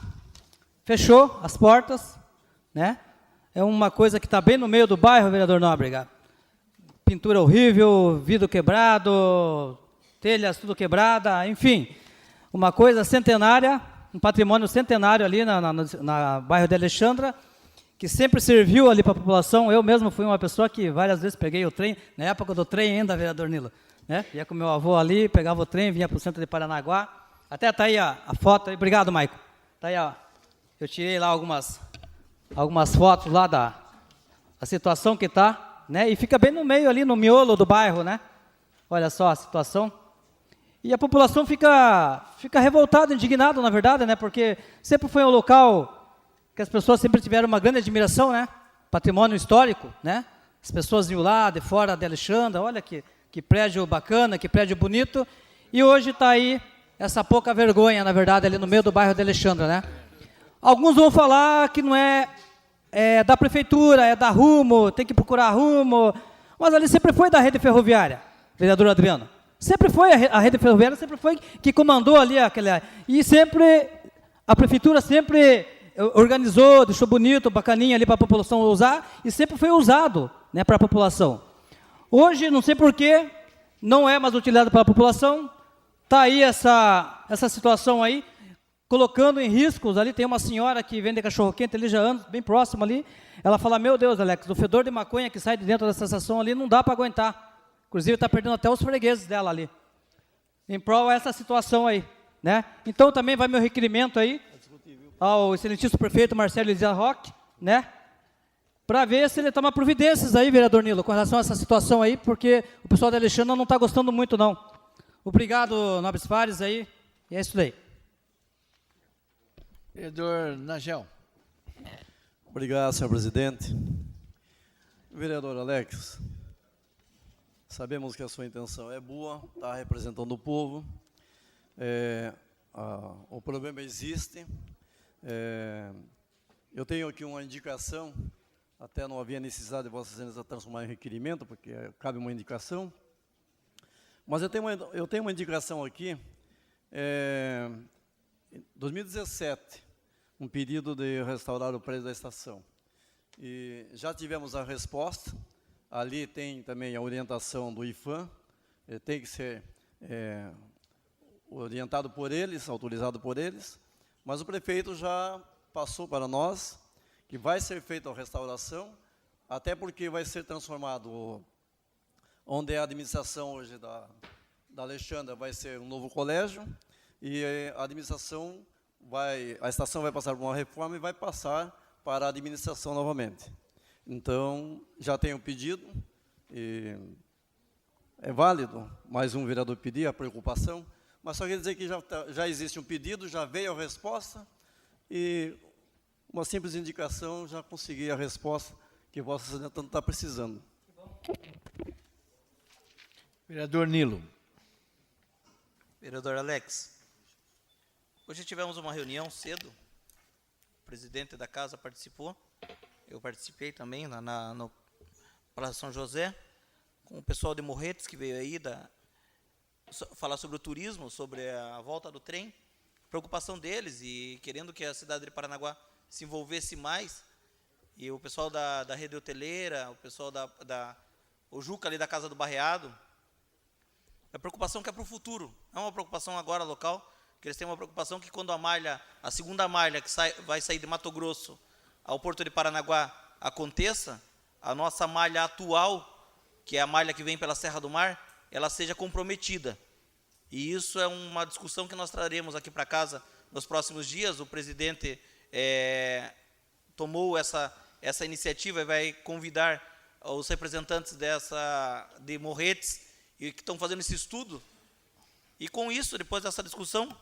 fechou as portas, né? É uma coisa que está bem no meio do bairro, vereador Nóbrega. Pintura horrível, vidro quebrado, telhas tudo quebrada, enfim, uma coisa centenária, um patrimônio centenário ali na bairro de Alexandra, que sempre serviu ali para a população. Eu mesmo fui uma pessoa que várias vezes peguei o trem, na época do trem ainda, vereador Nilo, né? Ia com meu avô ali, pegava o trem, vinha para o centro de Paranaguá, até está aí a foto, aí. Obrigado, Maico. Está aí, ó. Eu tirei lá algumas fotos lá da situação que está, né? E fica bem no meio ali, no miolo do bairro, né? Olha só a situação. E a população fica revoltada, indignada, na verdade, né? Porque sempre foi um local que as pessoas sempre tiveram uma grande admiração, né? Patrimônio histórico, né? As pessoas iam lá de fora de Alexandra, olha que prédio bacana, que prédio bonito. E hoje está aí essa pouca vergonha, na verdade, ali no meio do bairro de Alexandra, né? Alguns vão falar que não é da prefeitura, é da Rumo, tem que procurar Rumo, mas ali sempre foi da rede ferroviária, vereador Adriano. Sempre foi a rede ferroviária, sempre foi que comandou ali aquela. E sempre, a prefeitura sempre organizou, deixou bonito, bacaninha ali para a população usar, e sempre foi usado, né, para a população. Hoje, não sei porquê, não é mais utilizado pela população, está aí essa situação aí, colocando em riscos. Ali tem uma senhora que vende cachorro-quente ali já há anos, bem próximo ali. Ela fala, meu Deus, Alex, o fedor de maconha que sai de dentro dessa estação ali não dá para aguentar. Inclusive está perdendo até os fregueses dela ali. Em prol essa situação aí, né? Então também vai meu requerimento aí ao excelentíssimo prefeito Marcelo Elisa Roque, né? Para ver se ele toma providências aí, vereador Nilo, com relação a essa situação aí, porque o pessoal da Alexandra não está gostando muito, não. Obrigado, nobres pares, aí. E é isso daí. Vereador Nagel. Obrigado, senhor presidente. Vereador Alex, sabemos que a sua intenção é boa, está representando o povo. O problema existe. Eu tenho aqui uma indicação, até não havia necessidade de Vossa Excelência transformar em requerimento, porque cabe uma indicação. Mas eu tenho uma indicação aqui, em 2017, um pedido de restaurar o prédio da estação. E já tivemos a resposta, ali tem também a orientação do IFAM, tem que ser orientado por eles, autorizado por eles, mas o prefeito já passou para nós que vai ser feita a restauração, até porque vai ser transformado, onde é a administração hoje da Alexandra, vai ser um novo colégio, e a administração a estação vai passar por uma reforma e vai passar para a administração novamente. Então, já tem um pedido, e é válido, mais um vereador pedir, a preocupação, mas só quer dizer que já existe um pedido, já veio a resposta, e uma simples indicação já consegui a resposta que Vossa Excelência tanto está precisando. Vereador Nilo. Vereador Alex, hoje tivemos uma reunião cedo, o presidente da casa participou, eu participei também no Praça São José, com o pessoal de Morretes, que veio aí falar sobre o turismo, sobre a volta do trem, preocupação deles e querendo que a cidade de Paranaguá se envolvesse mais, e o pessoal da rede hoteleira, o pessoal o Juca ali da Casa do Barreado, a preocupação que é para o futuro, não é uma preocupação agora local, que eles têm uma preocupação que quando a segunda malha que vai sair de Mato Grosso ao Porto de Paranaguá aconteça, a nossa malha atual, que é a malha que vem pela Serra do Mar, ela seja comprometida. E isso é uma discussão que nós traremos aqui para casa nos próximos dias. O presidente tomou essa iniciativa e vai convidar os representantes de Morretes e que estão fazendo esse estudo. E com isso, depois dessa discussão,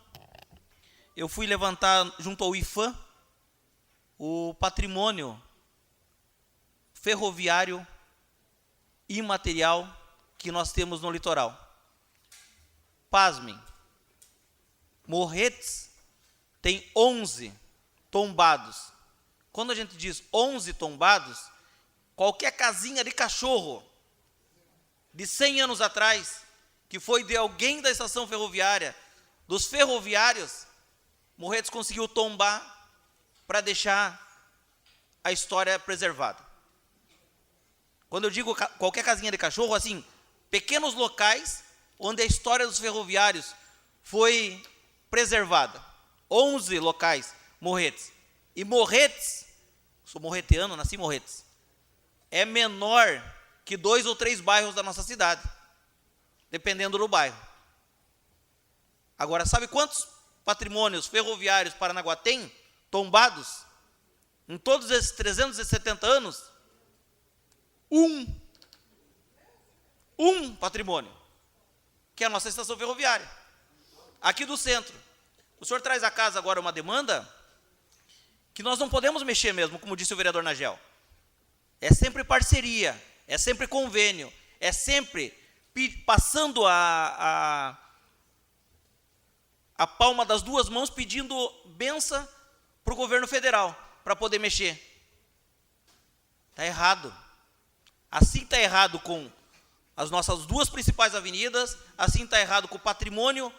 eu fui levantar junto ao IFAM o patrimônio ferroviário imaterial que nós temos no litoral. Pasmem, Morretes tem 11 tombados. Quando a gente diz 11 tombados, qualquer casinha de cachorro de 100 anos atrás, que foi de alguém da estação ferroviária, dos ferroviários, Morretes conseguiu tombar para deixar a história preservada. Quando eu digo qualquer casinha de cachorro, assim, pequenos locais onde a história dos ferroviários foi preservada. 11 locais, Morretes. E Morretes, sou morreteano, nasci em Morretes, é menor que 2 ou 3 bairros da nossa cidade, dependendo do bairro. Agora, sabe quantos patrimônios ferroviários Paranaguá tem tombados? Em todos esses 370 anos, um patrimônio, que é a nossa estação ferroviária, aqui do centro. O senhor traz à casa agora uma demanda que nós não podemos mexer mesmo, como disse o vereador Nagel. É sempre parceria, é sempre convênio, é sempre passando a palma das duas mãos, pedindo benção para o governo federal, para poder mexer. Está errado. Assim está errado com as nossas duas principais avenidas, assim está errado com o patrimônio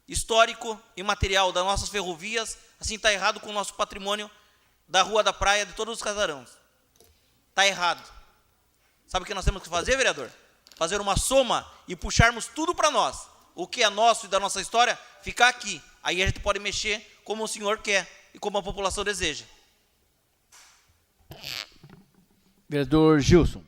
histórico e material das nossas ferrovias, assim está errado com o nosso patrimônio da Rua da Praia, de todos os casarões. Está errado. Sabe o que nós temos que fazer, vereador? Fazer uma soma e puxarmos tudo para nós. O que é nosso e da nossa história, ficar aqui. Aí a gente pode mexer como o senhor quer e como a população deseja. Vereador Gilson.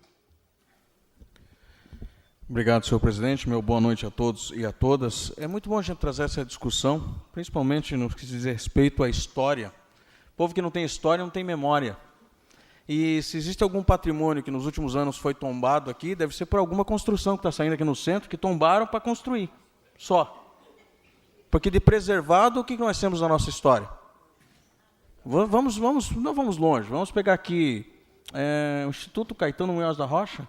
Obrigado, senhor presidente. Meu boa noite a todos e a todas. É muito bom a gente trazer essa discussão, principalmente no que diz respeito à história. O povo que não tem história não tem memória. E se existe algum patrimônio que nos últimos anos foi tombado aqui, deve ser por alguma construção que está saindo aqui no centro, que tombaram para construir. Só. Porque de preservado, o que nós temos na nossa história? Não vamos longe. Vamos pegar aqui o Instituto Caetano Munhoz da Rocha,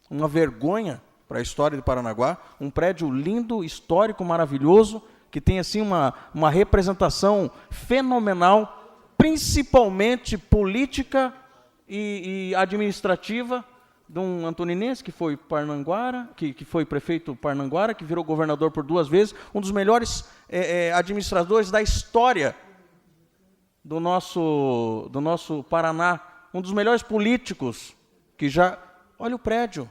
uma vergonha para a história de Paranaguá, um prédio lindo, histórico, maravilhoso, que tem assim uma representação fenomenal, principalmente política e administrativa, de um antoninense que foi Parnanguara, que foi prefeito Parnanguara, que virou governador por 2 vezes, um dos melhores administradores da história do nosso Paraná, um dos melhores políticos que já... Olha o prédio,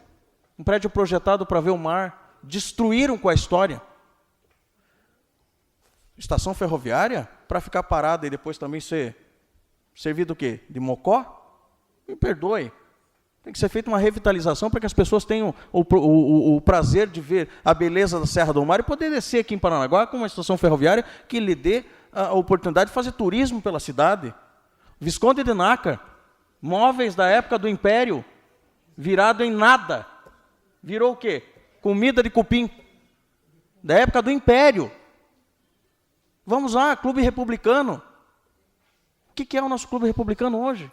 um prédio projetado para ver o mar, destruíram com a história. Estação ferroviária, para ficar parada e depois também ser servido o quê? De mocó? Me perdoe. Tem que ser feita uma revitalização para que as pessoas tenham o prazer de ver a beleza da Serra do Mar e poder descer aqui em Paranaguá com uma estação ferroviária que lhe dê a oportunidade de fazer turismo pela cidade. Visconde de Nácar, móveis da época do Império, virado em nada. Virou o quê? Comida de cupim. Da época do Império. Vamos lá, Clube Republicano. O que é o nosso Clube Republicano hoje?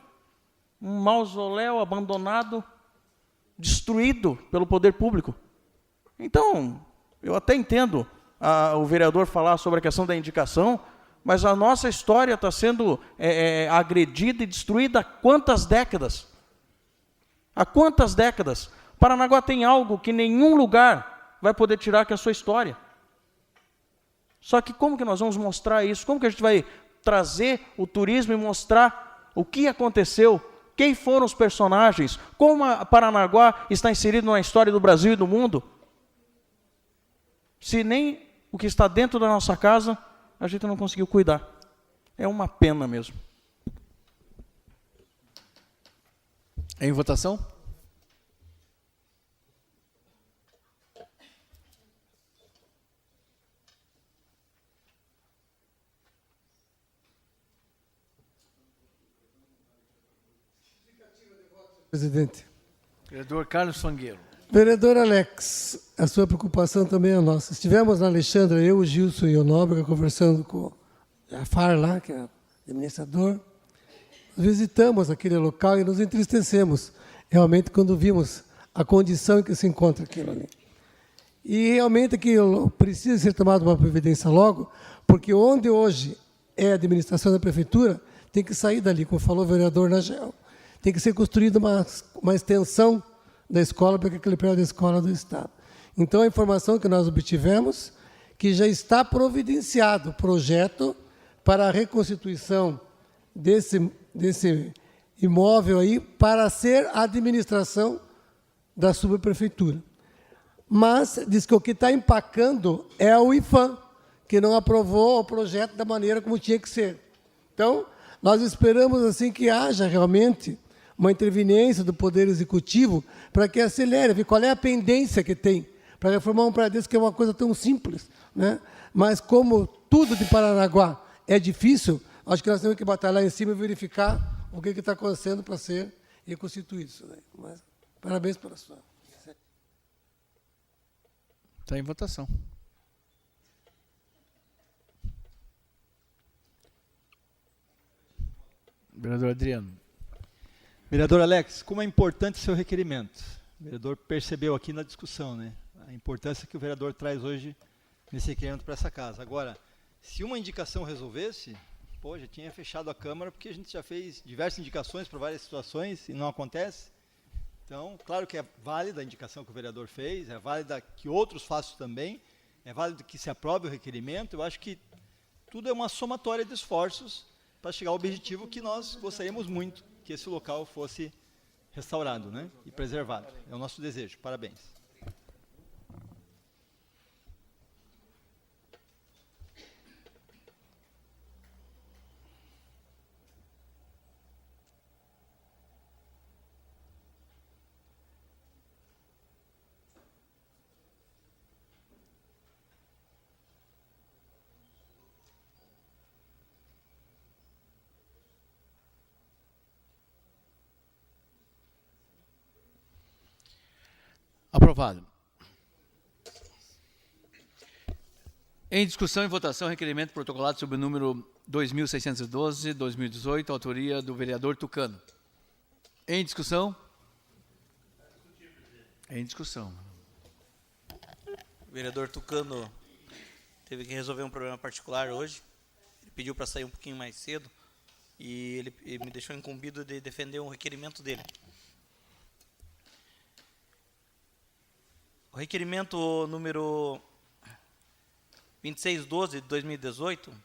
Um mausoléu abandonado, destruído pelo poder público. Então, eu até entendo o vereador falar sobre a questão da indicação, mas a nossa história está sendo agredida e destruída há quantas décadas? Há quantas décadas? Paranaguá tem algo que nenhum lugar vai poder tirar, que é a sua história. Só que como que nós vamos mostrar isso? Como que a gente vai trazer o turismo e mostrar o que aconteceu? Quem foram os personagens? Como a Paranaguá está inserido na história do Brasil e do mundo? Se nem o que está dentro da nossa casa, a gente não conseguiu cuidar. É uma pena mesmo. Em votação? Presidente. Vereador Carlos Fangueiro. Vereador Alex, a sua preocupação também é nossa. Estivemos na Alexandra, eu, o Gilson e o Nóbrega, conversando com a FAR lá, que é o administrador. Visitamos aquele local e nos entristecemos, realmente, quando vimos a condição em que se encontra aquilo ali. E realmente aquilo precisa ser tomada uma providência logo, porque onde hoje é a administração da prefeitura, tem que sair dali, como falou o vereador Nagel. Tem que ser construída uma extensão da escola para aquele prédio da escola do Estado. Então, a informação que nós obtivemos, que já está providenciado o projeto para a reconstituição desse imóvel aí, para ser a administração da subprefeitura. Mas diz que o que está empacando é o IFAM, que não aprovou o projeto da maneira como tinha que ser. Então, nós esperamos assim que haja realmente uma interveniência do Poder Executivo para que acelere, ver qual é a pendência que tem para reformar um prédio desse, que é uma coisa tão simples, né? Mas como tudo de Paranaguá é difícil, acho que nós temos que batalhar em cima e verificar o que está acontecendo para ser reconstituído isso, né? Mas, parabéns pela sua... Está em votação. Vereador Adriano. Vereador Alex, como é importante seu requerimento? O vereador percebeu aqui na discussão, né, a importância que o vereador traz hoje nesse requerimento para essa casa. Agora, se uma indicação resolvesse, pô, já tinha fechado a Câmara, porque a gente já fez diversas indicações para várias situações e não acontece. Então, claro que é válida a indicação que o vereador fez, é válida que outros façam também, é válido que se aprove o requerimento. Eu acho que tudo é uma somatória de esforços para chegar ao objetivo que nós gostaríamos muito, que esse local fosse restaurado, né, e preservado. É o nosso desejo. Parabéns. Aprovado. Em discussão e votação, requerimento protocolado sob o número 2612/2018, autoria do vereador Tucano. Em discussão? Em discussão. O vereador Tucano teve que resolver um problema particular hoje. Ele pediu para sair um pouquinho mais cedo e ele me deixou incumbido de defender um requerimento dele. O requerimento número 2612 de 2018, ele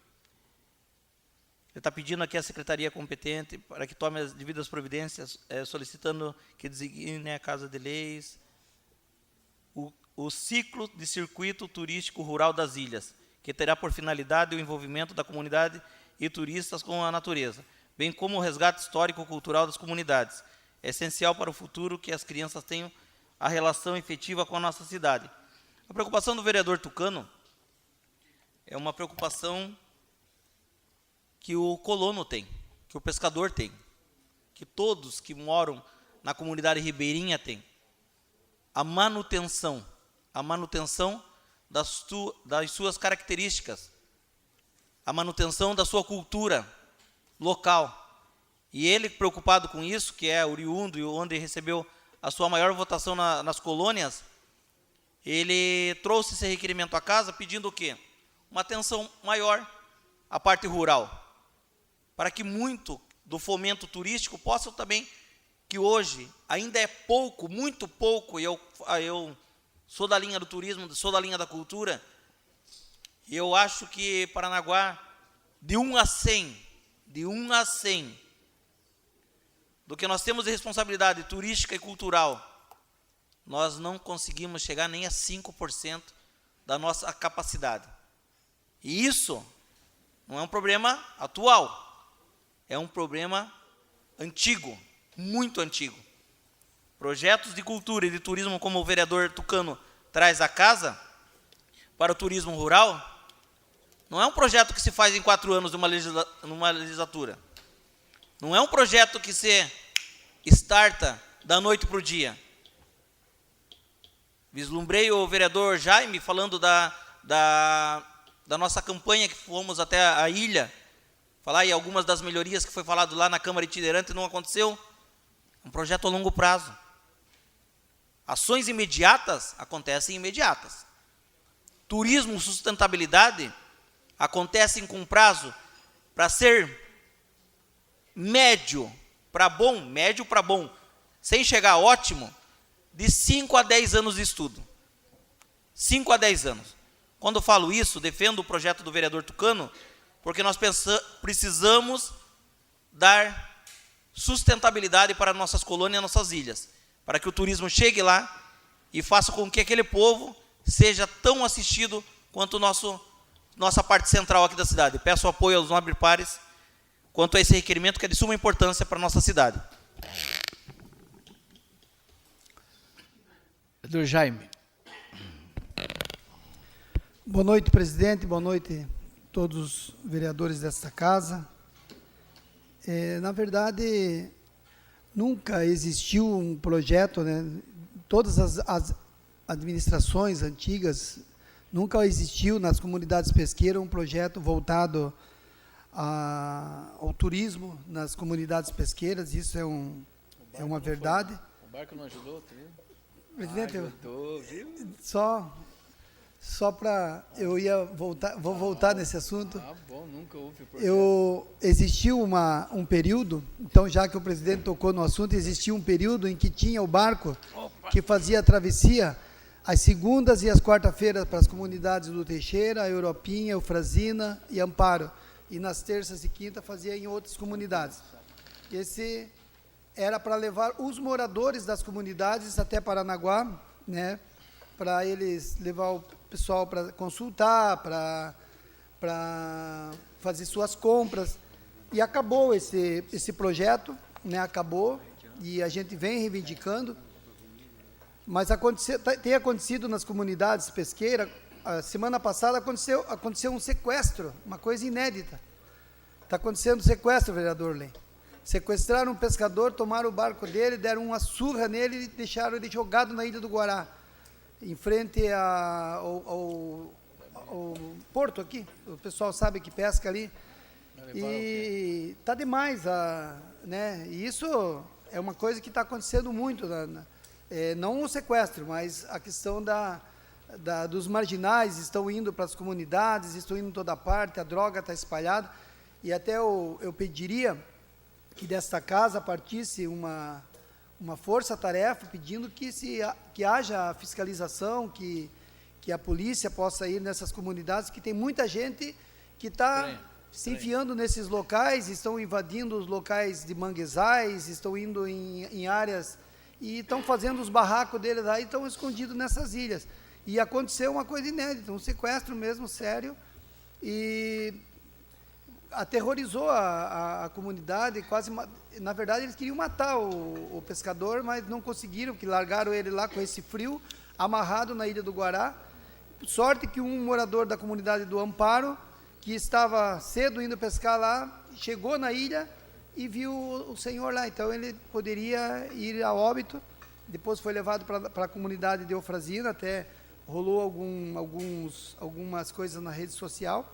está pedindo aqui à secretaria competente para que tome as devidas providências, solicitando que designe a Casa de Leis o ciclo de circuito turístico rural das ilhas, que terá por finalidade o envolvimento da comunidade e turistas com a natureza, bem como o resgate histórico-cultural das comunidades. É essencial para o futuro que as crianças tenham a relação efetiva com a nossa cidade. A preocupação do vereador Tucano é uma preocupação que o colono tem, que o pescador tem, que todos que moram na comunidade ribeirinha têm. A manutenção das suas características, a manutenção da sua cultura local. E ele, preocupado com isso, que é oriundo e onde recebeu a sua maior votação nas colônias, ele trouxe esse requerimento à casa pedindo o quê? Uma atenção maior à parte rural, para que muito do fomento turístico possa também, que hoje ainda é pouco, muito pouco, e eu sou da linha do turismo, sou da linha da cultura, e eu acho que Paranaguá, de 1 a 100, do que nós temos de responsabilidade turística e cultural, nós não conseguimos chegar nem a 5% da nossa capacidade. E isso não é um problema atual, é um problema antigo, muito antigo. Projetos de cultura e de turismo, como o vereador Tucano traz à casa, para o turismo rural, não é um projeto que se faz em 4 anos numa legislatura. Não é um projeto que se starta da noite para o dia. Vislumbrei o vereador Jaime falando da nossa campanha que fomos até a ilha, falar em algumas das melhorias que foi falado lá na Câmara Itinerante e não aconteceu. É um projeto a longo prazo. Ações imediatas acontecem imediatas. Turismo, sustentabilidade acontecem com prazo para ser médio para bom, sem chegar a ótimo, de 5 a 10 anos de estudo. 5 a 10 anos. Quando eu falo isso, defendo o projeto do vereador Tucano, porque nós precisamos dar sustentabilidade para nossas colônias e nossas ilhas, para que o turismo chegue lá e faça com que aquele povo seja tão assistido quanto nossa parte central aqui da cidade. Peço apoio aos nobres pares quanto a esse requerimento que é de suma importância para a nossa cidade. Vereador Jaime. Boa noite, presidente. Boa noite a todos os vereadores desta casa. Na verdade, nunca existiu um projeto, né? Todas as administrações antigas, nunca existiu nas comunidades pesqueiras um projeto voltado ao turismo nas comunidades pesqueiras. Isso é uma verdade. O barco não ajudou, tá vendo? Presidente, ajudou, viu? Só para vou voltar nesse assunto. Bom, nunca houve projeto. Existiu um período, então já que o presidente tocou no assunto, existia um período em que tinha o barco que fazia a travessia às segundas e às quarta-feiras para as comunidades do Teixeira, Europinha, Eufrazina e Amparo. E nas terças e quintas fazia em outras comunidades. Esse era para levar os moradores das comunidades até Paranaguá, né, para eles levar o pessoal para consultar, para fazer suas compras. E acabou esse projeto, né, acabou, e a gente vem reivindicando. Mas tem acontecido nas comunidades pesqueiras. A semana passada aconteceu um sequestro, uma coisa inédita. Está acontecendo um sequestro, vereador Lem. Sequestraram um pescador, tomaram o barco dele, deram uma surra nele e deixaram ele jogado na Ilha do Guará, em frente ao porto aqui, o pessoal sabe que pesca ali, e está demais, né? E isso é uma coisa que está acontecendo muito, não o sequestro, mas a questão dos marginais estão indo para as comunidades, estão indo em toda parte, a droga está espalhada, e até eu pediria que desta casa partisse uma força-tarefa pedindo que haja fiscalização, que a polícia possa ir nessas comunidades, que tem muita gente que está se enfiando nesses locais, estão invadindo os locais de manguezais, estão indo em áreas e estão fazendo os barracos deles aí, estão escondidos nessas ilhas. E aconteceu uma coisa inédita, um sequestro mesmo sério, e aterrorizou a comunidade, na verdade eles queriam matar o pescador, mas não conseguiram, porque largaram ele lá com esse frio, amarrado na Ilha do Guará. Sorte que um morador da comunidade do Amparo, que estava cedo indo pescar lá, chegou na ilha e viu o senhor lá, então ele poderia ir a óbito, depois foi levado para a comunidade de Eufrazina, até rolou algumas coisas na rede social.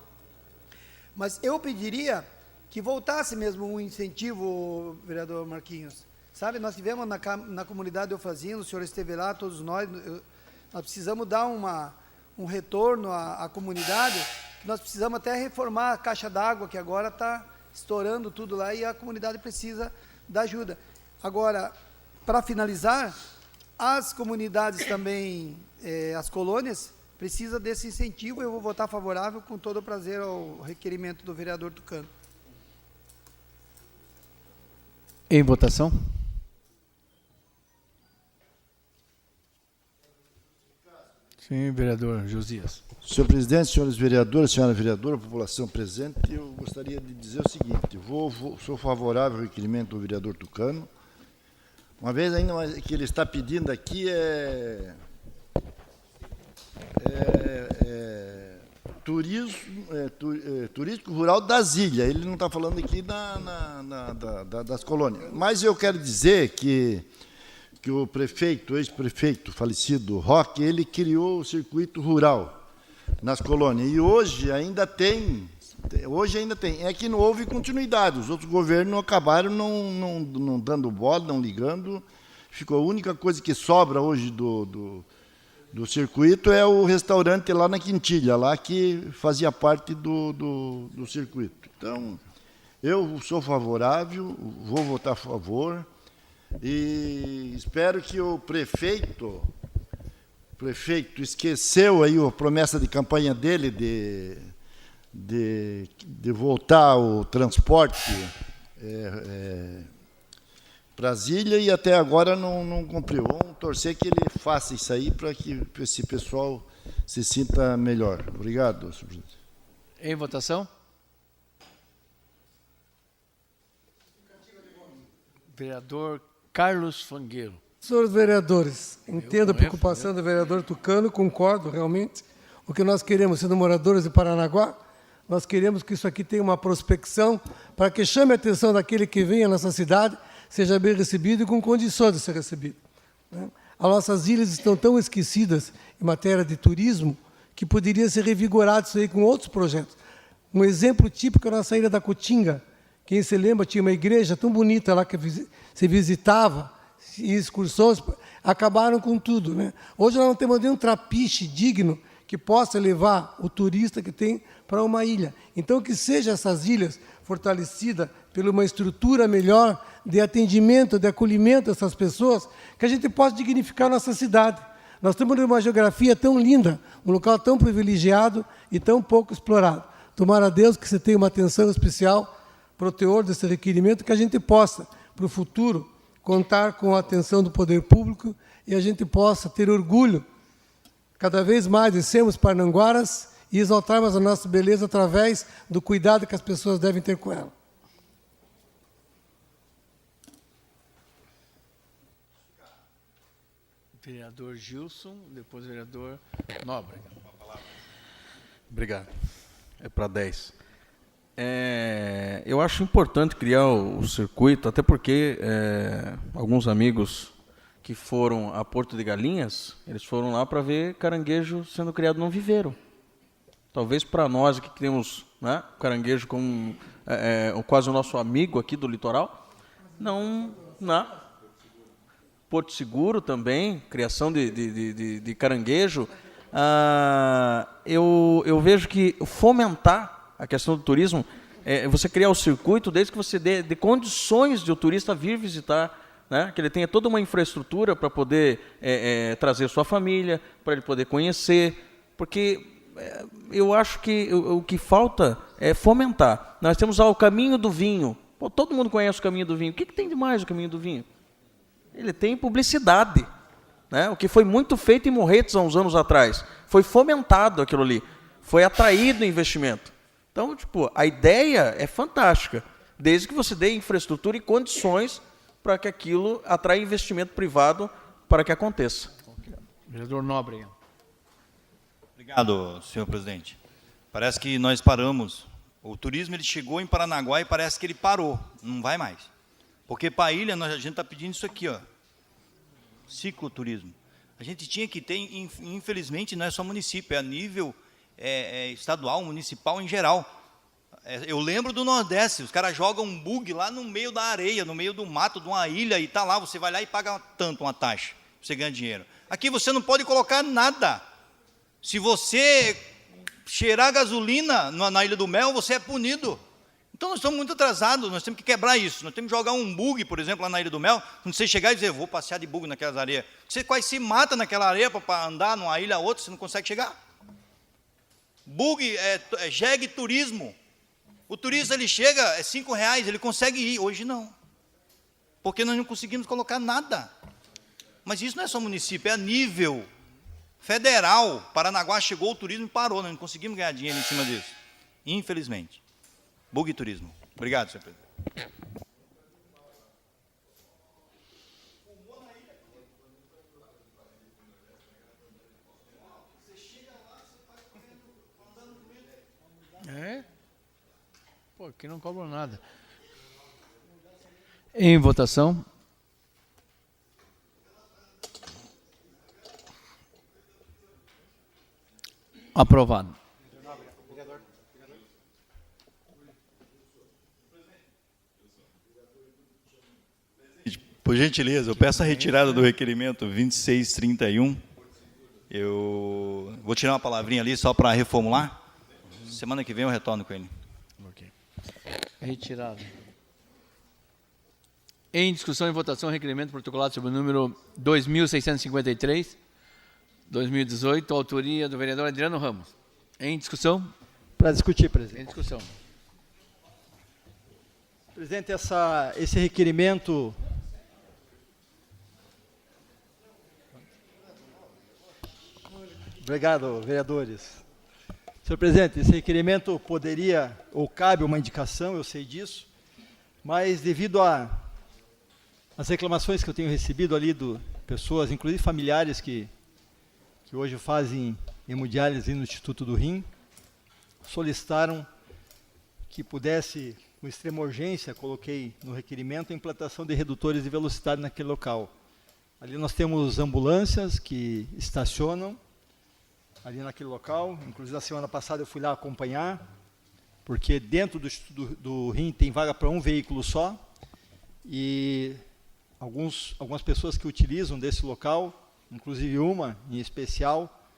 Mas eu pediria que voltasse mesmo um incentivo, vereador Marquinhos. Sabe, nós tivemos na comunidade de Eufrazina, o senhor esteve lá, todos nós precisamos dar um retorno à comunidade, que nós precisamos até reformar a caixa d'água, que agora está estourando tudo lá e a comunidade precisa da ajuda. Agora, para finalizar, as comunidades também, as colônias, precisa desse incentivo. Eu vou votar favorável com todo o prazer ao requerimento do vereador Tucano. Em votação. Sim, vereador Josias. Senhor presidente, senhores vereadores, senhora vereadora, população presente, eu gostaria de dizer o seguinte: sou favorável ao requerimento do vereador Tucano, uma vez ainda que ele está pedindo aqui turístico rural das ilhas, ele não está falando aqui das colônias. Mas eu quero dizer que o prefeito, o ex-prefeito falecido Roque, ele criou o circuito rural nas colônias, e hoje ainda tem, é que não houve continuidade, os outros governos acabaram não dando bola, não ligando, ficou a única coisa que sobra hoje do circuito é o restaurante lá na Quintilha, lá que fazia parte do circuito. Então, eu sou favorável, vou votar a favor, e espero que o prefeito esqueceu aí a promessa de campanha dele de voltar o transporte para as ilhas, e até agora não cumpriu. Vamos torcer que ele faça isso aí para que esse pessoal se sinta melhor. Obrigado, senhor presidente. Em votação. Vereador Carlos Fangueiro. Senhores vereadores, entendo a preocupação do vereador Tucano, concordo realmente. O que nós queremos, sendo moradores de Paranaguá, nós queremos que isso aqui tenha uma prospecção para que chame a atenção daquele que vem à nossa cidade, seja bem recebido e com condições de ser recebido. As nossas ilhas estão tão esquecidas em matéria de turismo que poderia ser revigorado isso aí com outros projetos. Um exemplo típico é a nossa ilha da Cotinga. Quem se lembra, tinha uma igreja tão bonita lá que se visitava, e excursões, acabaram com tudo. Hoje nós não temos nenhum trapiche digno que possa levar o turista que tem para uma ilha. Então, que seja essas ilhas fortalecidas por uma estrutura melhor de atendimento, de acolhimento dessas pessoas, que a gente possa dignificar a nossa cidade. Nós temos uma geografia tão linda, um local tão privilegiado e tão pouco explorado. Tomara a Deus que você tenha uma atenção especial para o teor desse requerimento, que a gente possa, para o futuro, contar com a atenção do poder público e a gente possa ter orgulho, cada vez mais, de sermos parnanguaras e exaltarmos a nossa beleza através do cuidado que as pessoas devem ter com ela. Vereador Gilson, depois vereador Nóbrega. Obrigado. É para 10. Eu acho importante criar o circuito, até porque alguns amigos que foram a Porto de Galinhas, eles foram lá para ver caranguejo sendo criado num viveiro. talvez para nós que temos, né, o caranguejo como quase o nosso amigo aqui do litoral, não, né? Porto Seguro também, criação de caranguejo. Eu vejo que fomentar a questão do turismo, você criar o circuito desde que você dê condições de o turista vir visitar, né, que ele tenha toda uma infraestrutura para poder trazer sua família, para ele poder conhecer, porque eu acho que o que falta é fomentar. Nós temos o caminho do vinho. Pô, todo mundo conhece o caminho do vinho. O que tem de mais o caminho do vinho? Ele tem publicidade, né? O que foi muito feito em Morretes há uns anos atrás. Foi fomentado aquilo ali. Foi atraído investimento. Então, tipo, a ideia é fantástica, desde que você dê infraestrutura e condições para que aquilo atraia investimento privado para que aconteça. Vereador Nobre. Obrigado, senhor presidente. Parece que nós paramos. O turismo ele chegou em Paranaguá e parece que ele parou. Não vai mais. Porque para a ilha a gente está pedindo isso aqui, ó, cicloturismo. A gente tinha que ter, infelizmente, não é só município, é a nível estadual, municipal em geral. Eu lembro do Nordeste, os caras jogam um bug lá no meio da areia, no meio do mato de uma ilha, e está lá, você vai lá e paga tanto uma taxa, você ganha dinheiro. Aqui você não pode colocar nada. Se você cheirar gasolina na Ilha do Mel, você é punido. Então nós estamos muito atrasados, nós temos que quebrar isso. Nós temos que jogar um bug, por exemplo, lá na Ilha do Mel, quando você chegar e dizer, vou passear de bug naquelas areias. Você quase se mata naquela areia para andar numa ilha a outra, você não consegue chegar. Bug é jegue turismo. O turista ele chega, é R$5, ele consegue ir, hoje não. Porque nós não conseguimos colocar nada. Mas isso não é só município, é a nível federal. Paranaguá chegou, o turismo e parou, nós não conseguimos ganhar dinheiro em cima disso. Infelizmente. Bug turismo. Obrigado, senhor presidente. Pô, aqui não cobram nada. Em votação. Aprovado. Por gentileza, eu peço a retirada do requerimento 2631. Eu vou tirar uma palavrinha ali só para reformular. Semana que vem eu retorno com ele. Ok. Retirado. Em discussão e votação, requerimento protocolado sobre o número 2653, 2018, autoria do vereador Adriano Ramos. Em discussão? Para discutir, presidente. Em discussão. Presidente, esse requerimento... Obrigado, vereadores. Senhor presidente, esse requerimento poderia, ou cabe uma indicação, eu sei disso, mas devido às reclamações que eu tenho recebido ali de pessoas, inclusive familiares que hoje fazem hemodiálise no Instituto do Rim, solicitaram que pudesse, com extrema urgência, coloquei no requerimento a implantação de redutores de velocidade naquele local. Ali nós temos ambulâncias que estacionam ali naquele local. Inclusive, na semana passada eu fui lá acompanhar, porque dentro do Instituto do Rim tem vaga para um veículo só, e algumas pessoas que utilizam desse local, inclusive uma em especial,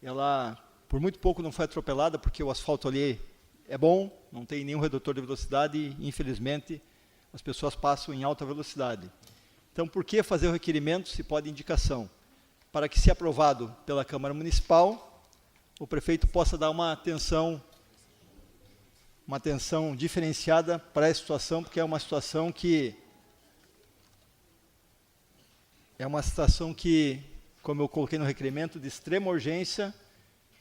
ela por muito pouco não foi atropelada, porque o asfalto ali é bom, não tem nenhum redutor de velocidade e, infelizmente, as pessoas passam em alta velocidade. Então, por que fazer o requerimento se pode indicação? Para que, se aprovado pela Câmara Municipal, o prefeito possa dar uma atenção diferenciada para essa situação, porque é uma situação que, como eu coloquei no requerimento, de extrema urgência,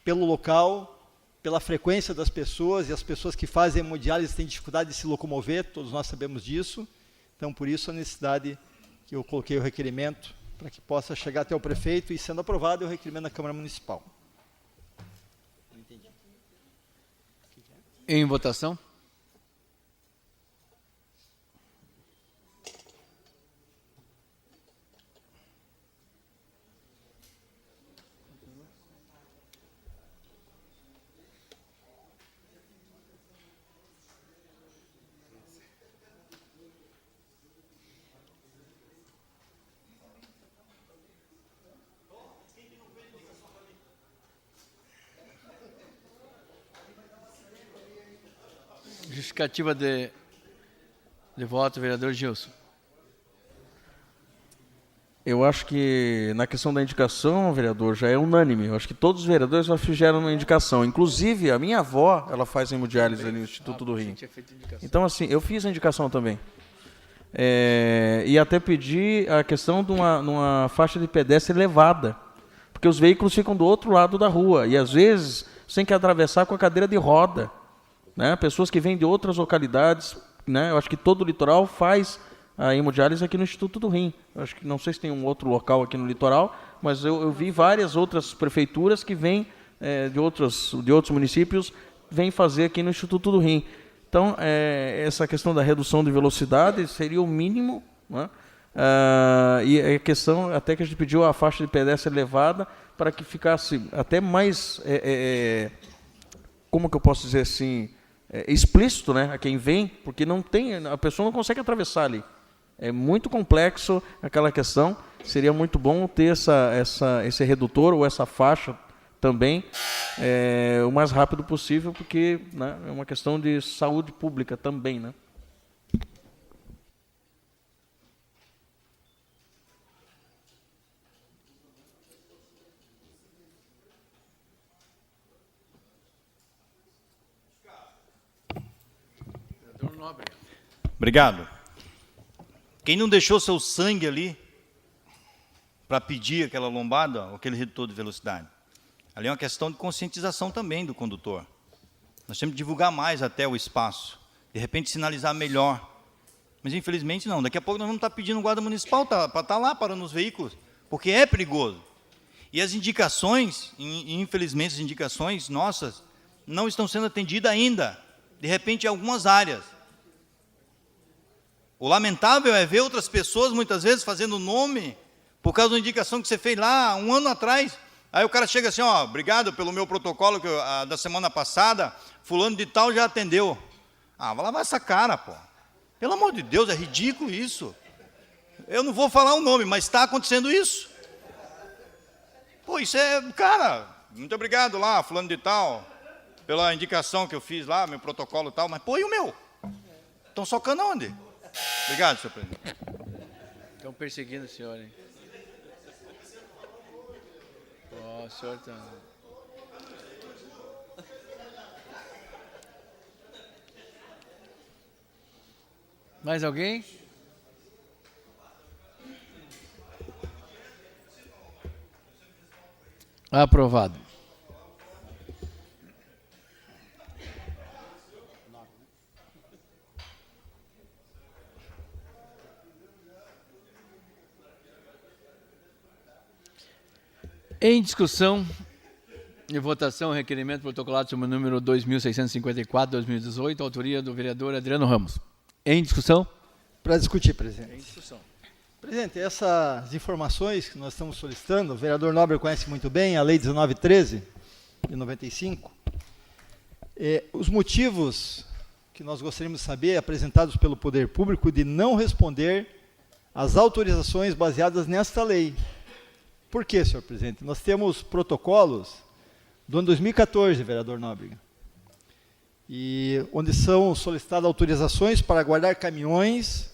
pelo local, pela frequência das pessoas, e as pessoas que fazem hemodiálise têm dificuldade de se locomover, todos nós sabemos disso. Então, por isso, a necessidade que eu coloquei o requerimento, para que possa chegar até o prefeito e, sendo aprovado, eu requerimento na Câmara Municipal. Em votação. Justificativa de voto, vereador Gilson. Eu acho que na questão da indicação, vereador, já é unânime. Eu acho que todos os vereadores já fizeram uma indicação. Inclusive, a minha avó, ela faz hemodiálise ali no Instituto do Rim. Então, assim, eu fiz a indicação também. E até pedi a questão de uma faixa de pedestre elevada, porque os veículos ficam do outro lado da rua, e às vezes você tem que atravessar com a cadeira de roda, né? Pessoas que vêm de outras localidades, né? Eu acho que todo o litoral faz a hemodiálise aqui no Instituto do Rim. Eu acho que não sei se tem um outro local aqui no litoral, mas eu vi várias outras prefeituras que vêm de outros municípios, vêm fazer aqui no Instituto do Rim. Então, essa questão da redução de velocidade seria o mínimo, né? E a questão, até que a gente pediu a faixa de pedestre elevada para que ficasse até mais, como que eu posso dizer assim, explícito, né, a quem vem, porque a pessoa não consegue atravessar ali. É muito complexo aquela questão. Seria muito bom ter esse redutor ou essa faixa também o mais rápido possível, porque, né, é uma questão de saúde pública também, né? Obrigado. Quem não deixou seu sangue ali para pedir aquela lombada, ou aquele redutor de velocidade? Ali é uma questão de conscientização também do condutor. Nós temos que divulgar mais até o espaço, de repente sinalizar melhor. Mas infelizmente não, daqui a pouco nós vamos estar pedindo um guarda municipal para estar lá parando os veículos, porque é perigoso. E as indicações, infelizmente as indicações nossas, não estão sendo atendidas ainda, de repente em algumas áreas. O lamentável é ver outras pessoas, muitas vezes, fazendo nome por causa da indicação que você fez lá um ano atrás. Aí o cara chega assim, ó, obrigado pelo meu protocolo da semana passada, fulano de tal já atendeu. Ah, vai lavar essa cara, pô. Pelo amor de Deus, é ridículo isso. Eu não vou falar o nome, mas está acontecendo isso. Pô, isso cara, muito obrigado lá, fulano de tal, pela indicação que eu fiz lá, meu protocolo e tal, mas pô, e o meu? Estão socando onde? Obrigado, senhor presidente. Estão perseguindo o senhor, hein? O senhor está... Mais alguém? Aprovado. Em discussão e votação, o requerimento protocolado sob o número 2654/2018, autoria do vereador Adriano Ramos. Em discussão? Para discutir, presidente. Em discussão. Presidente, essas informações que nós estamos solicitando, o vereador Nobre conhece muito bem, a Lei 1913, de 95. Os motivos que nós gostaríamos de saber, apresentados pelo Poder Público, de não responder às autorizações baseadas nesta lei. Por quê, senhor presidente? Nós temos protocolos do ano 2014, vereador Nóbrega, e onde são solicitadas autorizações para guardar caminhões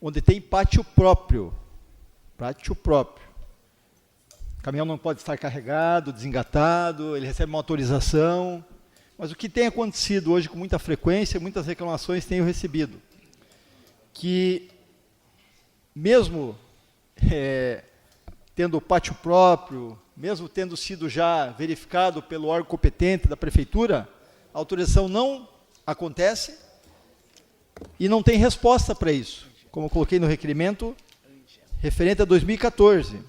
onde tem pátio próprio. Pátio próprio. O caminhão não pode estar carregado, desengatado, ele recebe uma autorização. Mas o que tem acontecido hoje com muita frequência, muitas reclamações tenho recebido, que mesmo tendo pátio próprio, mesmo tendo sido já verificado pelo órgão competente da prefeitura, a autorização não acontece e não tem resposta para isso. Como eu coloquei no requerimento, referente a 2014.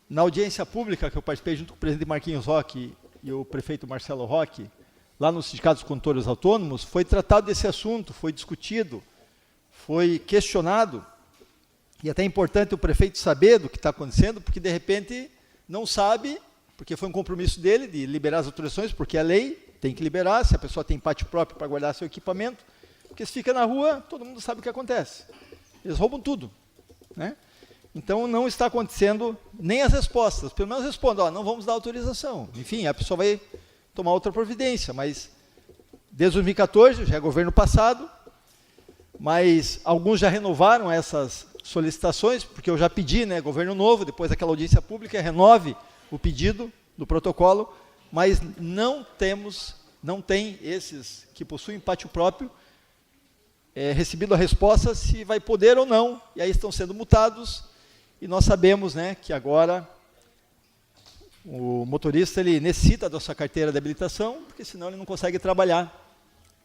Na audiência pública que eu participei junto com o presidente Marquinhos Roque e o prefeito Marcelo Roque, lá no Sindicato dos Condutores Autônomos, foi tratado desse assunto, foi discutido, foi questionado. E até é importante o prefeito saber do que está acontecendo, porque de repente não sabe, porque foi um compromisso dele de liberar as autorizações, porque a lei tem que liberar, se a pessoa tem pátio próprio para guardar seu equipamento, porque se fica na rua, todo mundo sabe o que acontece. Eles roubam tudo, né? Então não está acontecendo nem as respostas, pelo menos respondam, não vamos dar autorização. Enfim, a pessoa vai tomar outra providência, mas desde 2014, já é governo passado, mas alguns já renovaram essas solicitações, porque eu já pedi, né, governo novo, depois daquela audiência pública, renove o pedido do protocolo, mas não tem esses que possuem pátio próprio recebido a resposta se vai poder ou não, e aí estão sendo multados, e nós sabemos, né, que agora o motorista ele necessita da sua carteira de habilitação, porque senão ele não consegue trabalhar,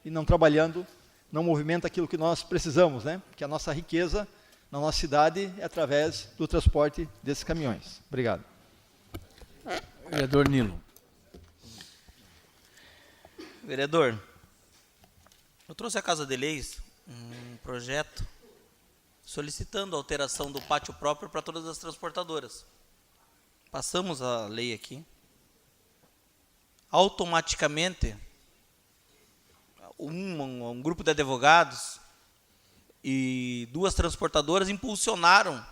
e não trabalhando, não movimenta aquilo que nós precisamos, né, que a nossa riqueza na nossa cidade é através do transporte desses caminhões. Obrigado. Vereador Nilo. Vereador, eu trouxe à Casa de Leis um projeto solicitando a alteração do pátio próprio para todas as transportadoras. Passamos a lei aqui. Automaticamente, um grupo de advogados e 2 transportadoras impulsionaram,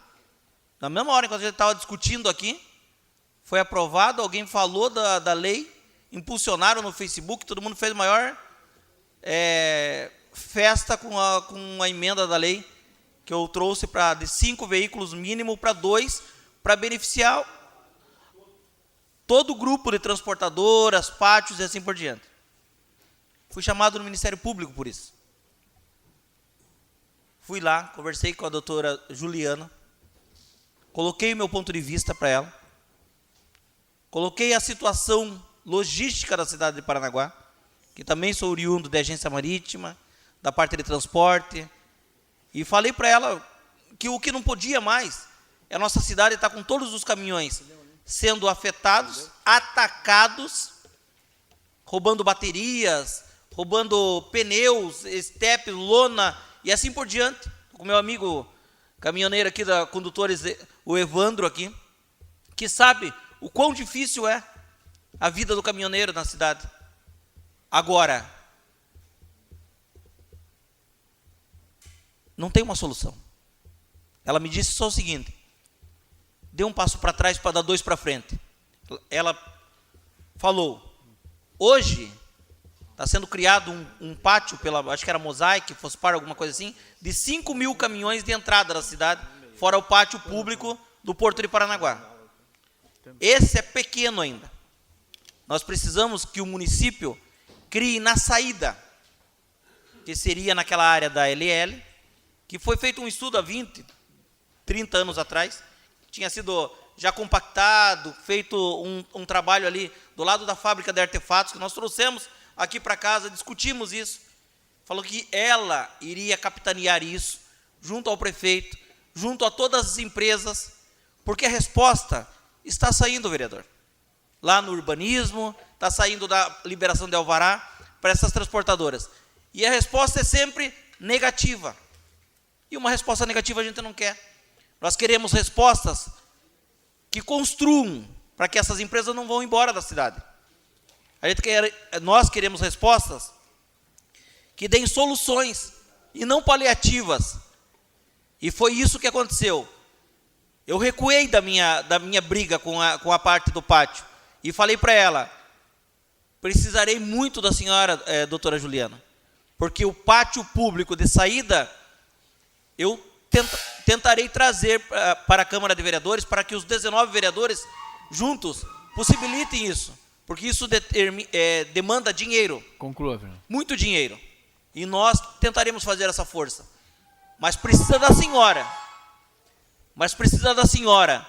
na mesma hora que a gente estava discutindo aqui, foi aprovado, alguém falou da lei, impulsionaram no Facebook, todo mundo fez maior festa com a emenda da lei, que eu trouxe de 5 veículos mínimo para 2, para beneficiar todo o grupo de transportadoras, pátios e assim por diante. Fui chamado no Ministério Público por isso. Fui lá, conversei com a doutora Juliana, coloquei o meu ponto de vista para ela, coloquei a situação logística da cidade de Paranaguá, que também sou oriundo da agência marítima, da parte de transporte, e falei para ela que o que não podia mais é a nossa cidade estar com todos os caminhões sendo afetados, atacados, roubando baterias, roubando pneus, estepes, lona e assim por diante. Com meu amigo caminhoneiro aqui da Condutores, o Evandro aqui, que sabe o quão difícil é a vida do caminhoneiro na cidade. Agora, não tem uma solução. Ela me disse só o seguinte: dê um passo para trás para dar 2 para frente. Ela falou, hoje está sendo criado um pátio acho que era Mosaic, Fospar, alguma coisa assim, de 5.000 caminhões de entrada da cidade, fora o pátio público do Porto de Paranaguá. Esse é pequeno ainda. Nós precisamos que o município crie na saída, que seria naquela área da LL, que foi feito um estudo há 20, 30 anos atrás, tinha sido já compactado, feito um trabalho ali do lado da fábrica de artefatos, que nós trouxemos aqui para casa, discutimos isso, falou que ela iria capitanear isso, junto ao prefeito, junto a todas as empresas, porque a resposta está saindo, vereador. Lá no urbanismo, está saindo da liberação de alvará para essas transportadoras. E a resposta é sempre negativa. E uma resposta negativa a gente não quer. Nós queremos respostas que construam para que essas empresas não vão embora da cidade. Nós queremos respostas que deem soluções e não paliativas. E foi isso que aconteceu. Eu recuei da minha briga com a parte do pátio e falei para ela, precisarei muito da senhora, doutora Juliana, porque o pátio público de saída, eu tentarei trazer para a Câmara de Vereadores, para que os 19 vereadores juntos possibilitem isso, porque isso demanda dinheiro. Conclua, Fernando. Muito dinheiro. E nós tentaremos fazer essa força. Mas precisa da senhora.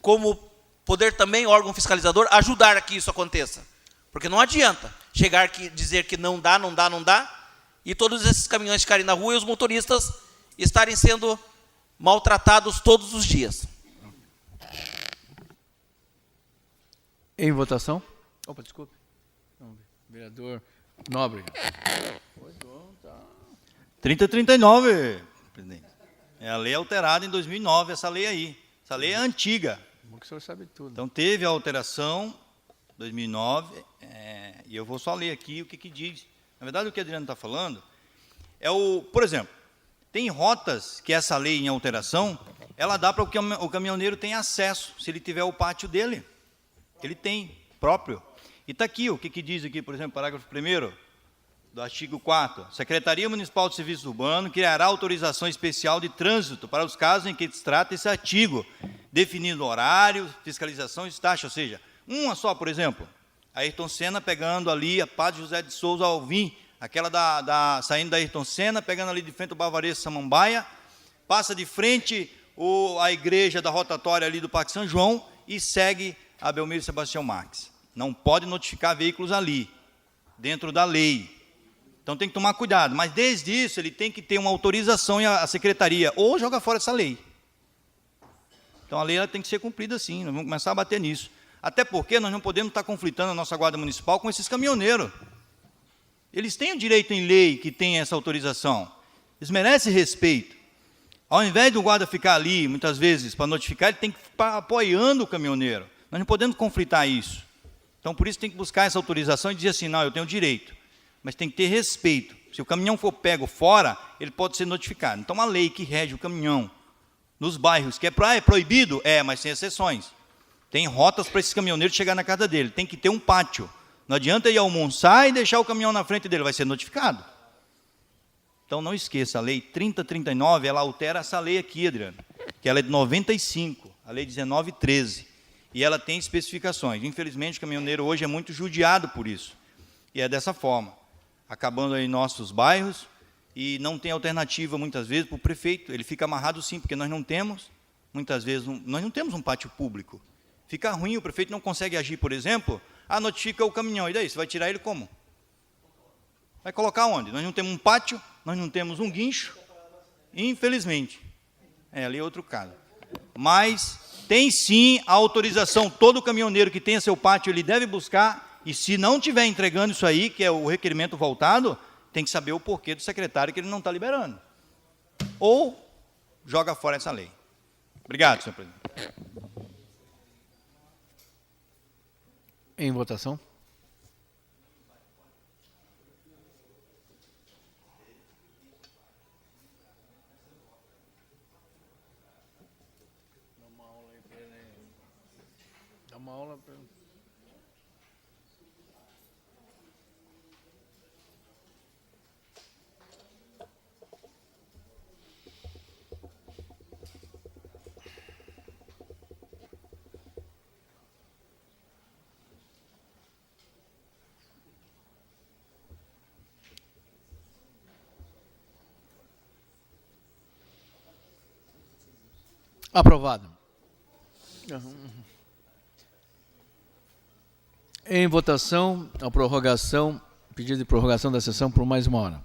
Como poder também, órgão fiscalizador, ajudar a que isso aconteça. Porque não adianta chegar aqui e dizer que não dá, e todos esses caminhões ficarem na rua e os motoristas estarem sendo maltratados todos os dias. Em votação? Opa, desculpe. Não, vereador Nobre. 3039, presidente. É a lei alterada em 2009, essa lei aí. Essa lei é antiga. Bom que o senhor sabe tudo. Então, teve a alteração em 2009, e eu vou só ler aqui o que diz. Na verdade, o que a Adriano está falando é por exemplo, tem rotas que essa lei em alteração, ela dá para que o caminhoneiro tenha acesso, se ele tiver o pátio dele. Ele tem, próprio. E está aqui, o que diz aqui, por exemplo, parágrafo 1º, do artigo 4º, a Secretaria Municipal de Serviço Urbano criará autorização especial de trânsito para os casos em que se trata esse artigo, definindo horário, fiscalização e taxa, ou seja, uma só, por exemplo, Ayrton Senna pegando ali a Padre José de Souza Alvim, aquela saindo da Ayrton Senna, pegando ali de frente o Bavarese Samambaia, passa de frente a igreja da rotatória ali do Parque São João e segue a Belmiro Sebastião Marques. Não pode notificar veículos ali, dentro da lei. Então tem que tomar cuidado, mas desde isso ele tem que ter uma autorização e a secretaria, ou joga fora essa lei. Então a lei ela tem que ser cumprida sim, nós vamos começar a bater nisso. Até porque nós não podemos estar conflitando a nossa Guarda Municipal com esses caminhoneiros. Eles têm o direito em lei que tem essa autorização. Eles merecem respeito. Ao invés do guarda ficar ali, muitas vezes, para notificar, ele tem que estar apoiando o caminhoneiro. Nós não podemos conflitar isso. Então, por isso, tem que buscar essa autorização e dizer assim, não, eu tenho direito. Mas tem que ter respeito. Se o caminhão for pego fora, ele pode ser notificado. Então, a lei que rege o caminhão nos bairros, que é proibido, mas sem exceções. Tem rotas para esses caminhoneiros chegar na casa dele. Tem que ter um pátio. Não adianta ir almoçar e deixar o caminhão na frente dele, vai ser notificado. Então, não esqueça, a lei 3039, ela altera essa lei aqui, Adriano, que ela é de 95, a lei 1913, e ela tem especificações. Infelizmente, o caminhoneiro hoje é muito judiado por isso. E é dessa forma, acabando aí nossos bairros, e não tem alternativa, muitas vezes, para o prefeito. Ele fica amarrado sim, porque nós não temos, muitas vezes, nós não temos um pátio público. Fica ruim, o prefeito não consegue agir, por exemplo, notifica o caminhão, e daí? Você vai tirar ele como? Vai colocar onde? Nós não temos um pátio, nós não temos um guincho, infelizmente. Ali é outro caso. Mas tem sim a autorização, todo caminhoneiro que tenha seu pátio, ele deve buscar, e se não estiver entregando isso aí, que é o requerimento voltado, tem que saber o porquê do secretário que ele não está liberando. Ou joga fora essa lei. Obrigado, senhor presidente. Em votação. Dá uma aula para ele. Aprovado. Em votação, a prorrogação, pedido de prorrogação da sessão por mais 1 hora.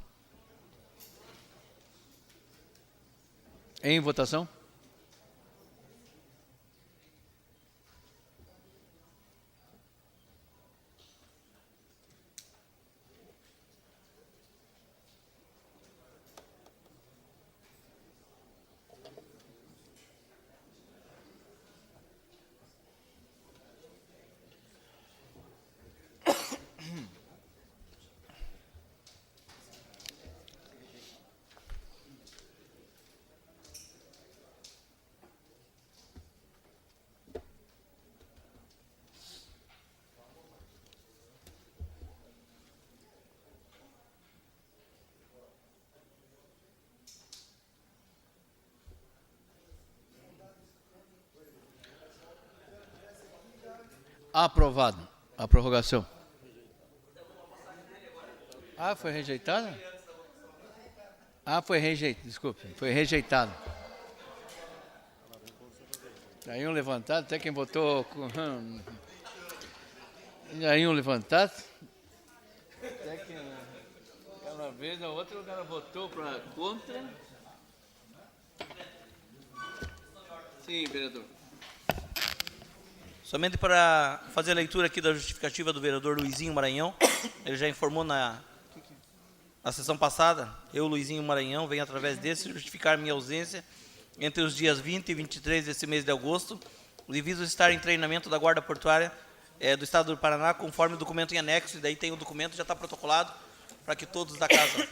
Em votação. Aprovado. A prorrogação. Foi rejeitada? Foi rejeitado. Desculpe, foi rejeitado. Aí um levantado, até quem votou. Aí um levantado. Até que uma vez a outra o cara votou para contra. Sim, vereador. Somente para fazer a leitura aqui da justificativa do vereador Luizinho Maranhão, ele já informou na sessão passada, eu, Luizinho Maranhão, venho através desse justificar minha ausência entre os dias 20 e 23 desse mês de agosto, devido a estar em treinamento da Guarda Portuária do Estado do Paraná, conforme o documento em anexo, e daí tem o documento, já está protocolado, para que todos da casa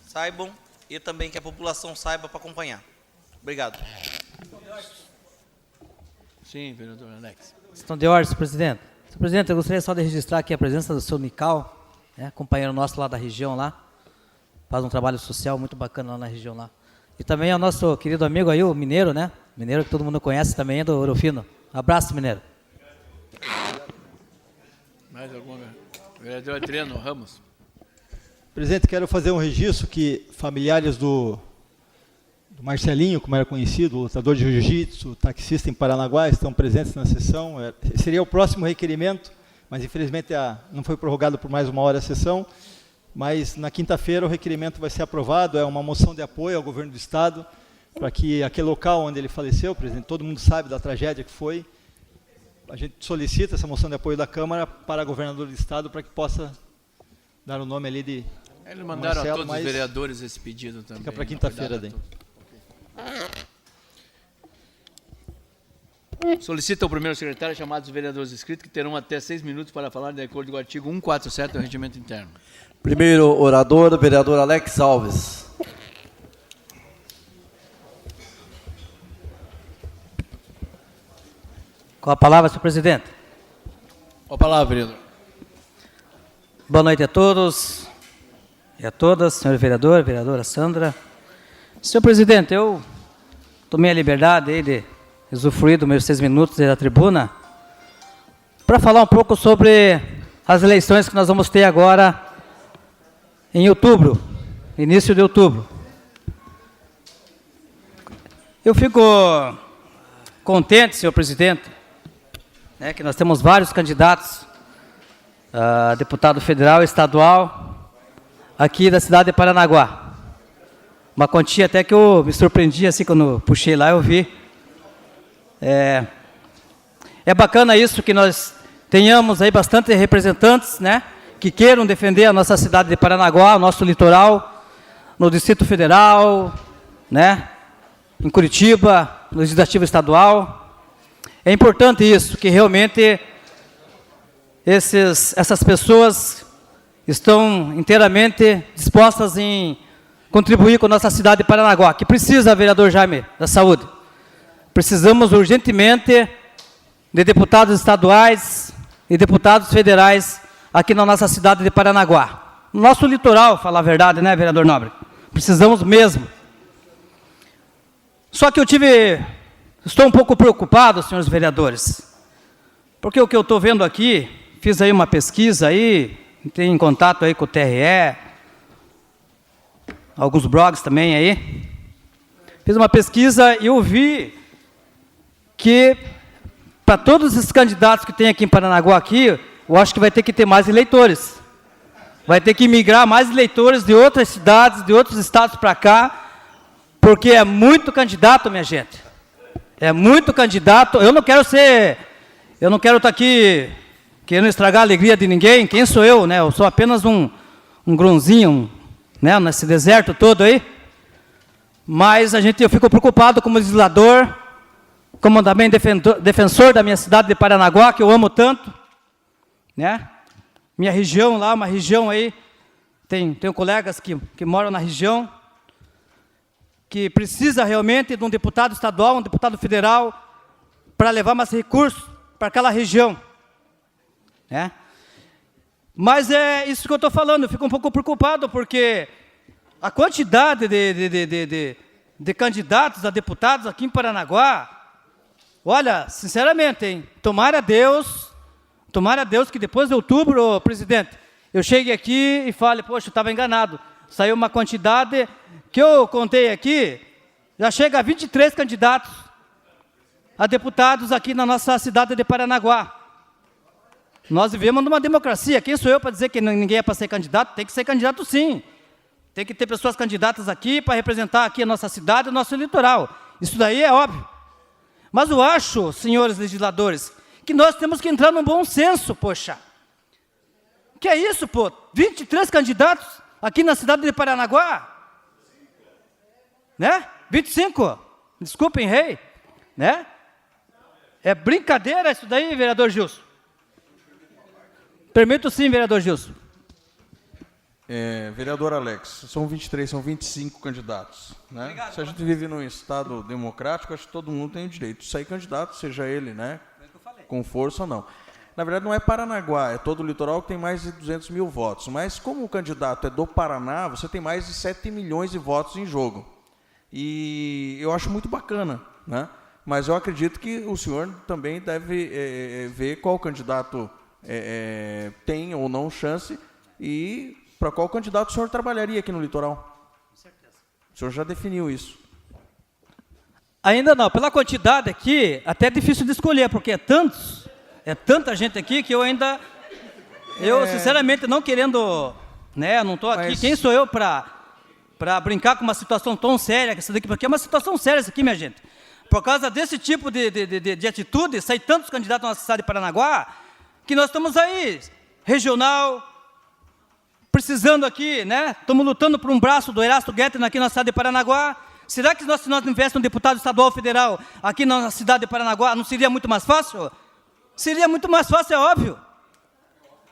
saibam e também que a população saiba para acompanhar. Obrigado. Sim, vereador Alex. Questão de ordem, senhor presidente. Senhor presidente, eu gostaria só de registrar aqui a presença do senhor Mical, companheiro nosso lá da região lá, faz um trabalho social muito bacana lá na região lá. E também é o nosso querido amigo aí, o Mineiro, né? Mineiro que todo mundo conhece também, é do Ouro Fino. Abraço, Mineiro. Mais alguma? Vereador Adriano Ramos. Presidente, quero fazer um registro que familiares do Marcelinho, como era conhecido, lutador de jiu-jitsu, taxista em Paranaguá, estão presentes na sessão. Seria o próximo requerimento, mas infelizmente não foi prorrogado por mais 1 hora a sessão. Mas na quinta-feira o requerimento vai ser aprovado, é uma moção de apoio ao governo do Estado, para que aquele local onde ele faleceu, presidente, todo mundo sabe da tragédia que foi, a gente solicita essa moção de apoio da Câmara para o governador do Estado, para que possa dar o nome ali de Eles mandaram Marcelo, a todos os vereadores esse pedido também. Fica para quinta-feira, daí. Solicita ao primeiro secretário chamar os vereadores inscritos, que terão até 6 minutos para falar de acordo com o artigo 147 do Regimento Interno. Primeiro orador, vereador Alex Alves. Com a palavra, senhor presidente. Com a palavra, vereador. Boa noite a todos e a todas, senhor vereador, vereadora Sandra. Senhor presidente, eu tomei a liberdade aí de usufruir dos meus 6 minutos da tribuna para falar um pouco sobre as eleições que nós vamos ter agora em outubro, início de outubro. Eu fico contente, senhor presidente, que nós temos vários candidatos a deputado federal e estadual aqui da cidade de Paranaguá. Uma quantia até que eu me surpreendi, assim, quando puxei lá, eu vi. É bacana isso, que nós tenhamos aí bastante representantes, que queiram defender a nossa cidade de Paranaguá, o nosso litoral, no Distrito Federal, em Curitiba, no Legislativo Estadual. É importante isso, que realmente essas pessoas estão inteiramente dispostas em contribuir com a nossa cidade de Paranaguá, que precisa, vereador Jaime, da saúde. Precisamos urgentemente de deputados estaduais e deputados federais aqui na nossa cidade de Paranaguá. No nosso litoral, falar a verdade, vereador Nobre? Precisamos mesmo. Só que estou um pouco preocupado, senhores vereadores, porque o que eu estou vendo aqui, fiz aí uma pesquisa aí, entrei em contato aí com o TRE, alguns blogs também aí, fiz uma pesquisa e eu vi que para todos esses candidatos que tem aqui em Paranaguá aqui, eu acho que vai ter que ter mais eleitores. Vai ter que migrar mais eleitores de outras cidades, de outros estados para cá, porque é muito candidato, minha gente. É muito candidato. Eu não quero estar aqui querendo estragar a alegria de ninguém. Quem sou eu, Eu sou apenas um grãozinho, nesse deserto todo aí. Mas eu fico preocupado como legislador, como também defensor da minha cidade de Paranaguá, que eu amo tanto, Minha região lá, uma região aí, tenho colegas que moram na região, que precisa realmente de um deputado estadual, um deputado federal, para levar mais recursos para aquela região. Mas é isso que eu estou falando, eu fico um pouco preocupado, porque a quantidade de candidatos a deputados aqui em Paranaguá, olha, sinceramente, tomara a Deus que depois de outubro, presidente, eu chegue aqui e fale, poxa, eu estava enganado. Saiu uma quantidade que eu contei aqui, já chega a 23 candidatos a deputados aqui na nossa cidade de Paranaguá. Nós vivemos numa democracia. Quem sou eu para dizer que ninguém é para ser candidato? Tem que ser candidato, sim. Tem que ter pessoas candidatas aqui para representar aqui a nossa cidade, o nosso litoral. Isso daí é óbvio. Mas eu acho, senhores legisladores, que nós temos que entrar num bom senso, poxa. Que é isso, 23 candidatos aqui na cidade de Paranaguá? 25? Desculpem, rei. É brincadeira isso daí, vereador Gilson? Permito sim, vereador Gilson. Vereador Alex, são 23, são 25 candidatos. Obrigado, se a gente vive num Estado democrático, acho que todo mundo tem o direito de sair candidato, seja ele, com força ou não. Na verdade, não é Paranaguá, é todo o litoral que tem mais de 200 mil votos. Mas, como o candidato é do Paraná, você tem mais de 7 milhões de votos em jogo. E eu acho muito bacana, né? Mas eu acredito que o senhor também deve ver qual candidato tem ou não chance e para qual candidato o senhor trabalharia aqui no litoral. Com certeza. O senhor já definiu isso. Ainda não. Pela quantidade aqui, até é difícil de escolher, porque é tanta gente aqui que eu ainda... Eu, sinceramente, não querendo... Né, não estou aqui. Mas... Quem sou eu para brincar com uma situação tão séria, porque é uma situação séria isso aqui, minha gente. Por causa desse tipo de atitude, sai tantos candidatos na nossa cidade de Paranaguá, que nós estamos aí, regional, precisando aqui, né? Estamos lutando por um braço do Erasto Guettner aqui na cidade de Paranaguá. Será que se nós tivéssemos um deputado estadual federal aqui na cidade de Paranaguá, não seria muito mais fácil? Seria muito mais fácil, é óbvio.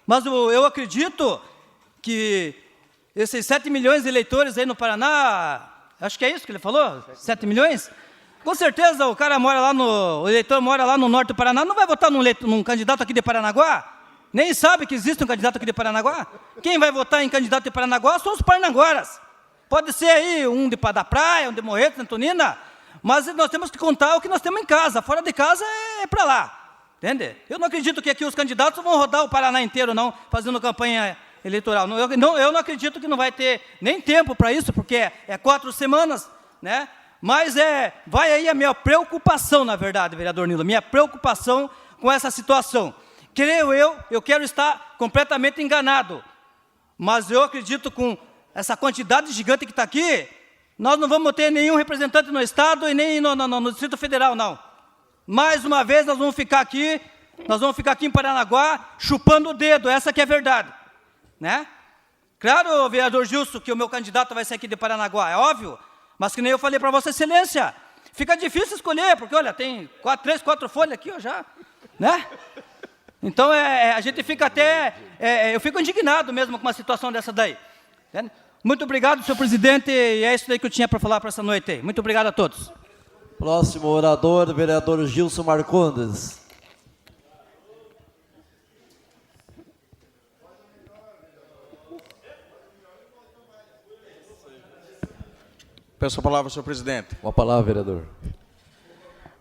Mas eu acredito que esses 7 milhões de eleitores aí no Paraná, acho que é isso que ele falou, 7 milhões? Com certeza o eleitor mora lá no norte do Paraná, não vai votar num candidato aqui de Paranaguá? Nem sabe que existe um candidato aqui de Paranaguá? Quem vai votar em candidato de Paranaguá são os paranaguaras. Pode ser aí um da praia, um de Morretes, de Antonina, mas nós temos que contar o que nós temos em casa. Fora de casa é para lá, entende? Eu não acredito que aqui os candidatos vão rodar o Paraná inteiro, não, fazendo campanha eleitoral. Eu não acredito que não vai ter nem tempo para isso, porque é 4 semanas, né? Mas vai aí a minha preocupação, na verdade, vereador Nilo, minha preocupação com essa situação. Creio eu quero estar completamente enganado, mas eu acredito com essa quantidade gigante que está aqui, nós não vamos ter nenhum representante no Estado e nem no Distrito Federal, não. Mais uma vez nós vamos ficar aqui em Paranaguá chupando o dedo, essa que é a verdade. Né? Claro, vereador Gilson, que o meu candidato vai ser aqui de Paranaguá, é óbvio, mas que nem eu falei para Vossa Excelência, fica difícil escolher, porque, olha, tem 3, 4 folhas aqui, ó, já, né? Então, a gente fica até... eu fico indignado mesmo com uma situação dessa daí. Né? Muito obrigado, senhor presidente, e é isso daí que eu tinha para falar para essa noite aí. Muito obrigado a todos. Próximo orador, vereador Gilson Marcondes. Peço a palavra, senhor presidente. Com a palavra, vereador.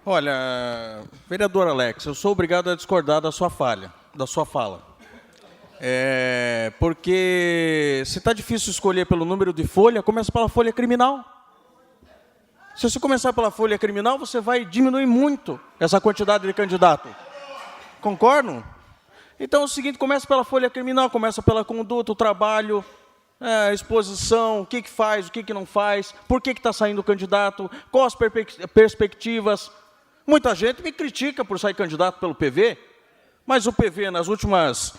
Olha, vereador Alex, eu sou obrigado a discordar da sua fala. Porque se está difícil escolher pelo número de folha, começa pela folha criminal. Se você começar pela folha criminal, você vai diminuir muito essa quantidade de candidato. Concordam? Então é o seguinte, começa pela folha criminal, começa pela conduta, o trabalho, a exposição, o que faz, o que não faz, por que está saindo o candidato, quais as perspectivas. Muita gente me critica por sair candidato pelo PV, mas o PV, nas últimas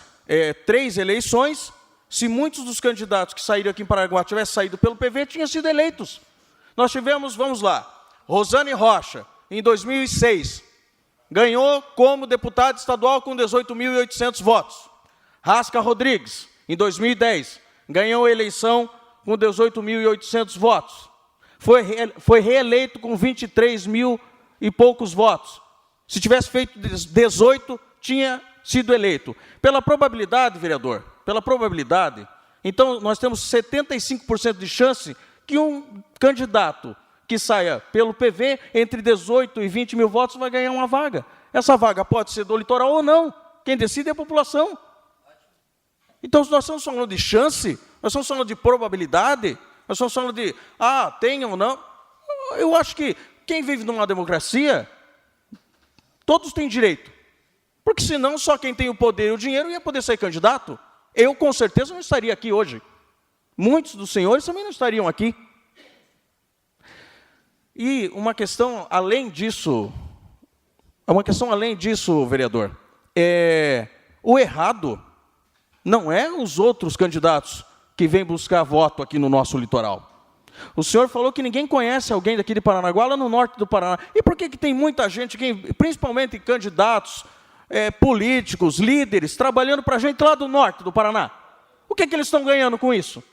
3 eleições, se muitos dos candidatos que saíram aqui em Paranaguá tivessem saído pelo PV, tinham sido eleitos. Nós tivemos, vamos lá, Rosane Rocha, em 2006, ganhou como deputado estadual com 18.800 votos. Rasca Rodrigues, em 2010, ganhou a eleição com 18.800 votos. Foi reeleito com 23 mil e poucos votos. Se tivesse feito 18, tinha sido eleito. Pela probabilidade, vereador, então nós temos 75% de chance que um candidato que saia pelo PV, entre 18 e 20 mil votos, vai ganhar uma vaga. Essa vaga pode ser do litoral ou não. Quem decide é a população. Então, nós estamos falando de chance, nós estamos falando de probabilidade, nós estamos falando de, tem ou não. Eu acho que quem vive numa democracia, todos têm direito. Porque senão só quem tem o poder e o dinheiro ia poder ser candidato. Eu, com certeza, não estaria aqui hoje. Muitos dos senhores também não estariam aqui. E uma questão além disso, vereador, o errado não é os outros candidatos que vêm buscar voto aqui no nosso litoral. O senhor falou que ninguém conhece alguém daqui de Paranaguá, lá no norte do Paraná. E por que tem muita gente, principalmente candidatos, políticos, líderes, trabalhando para a gente lá do norte do Paraná? O que eles estão ganhando com isso?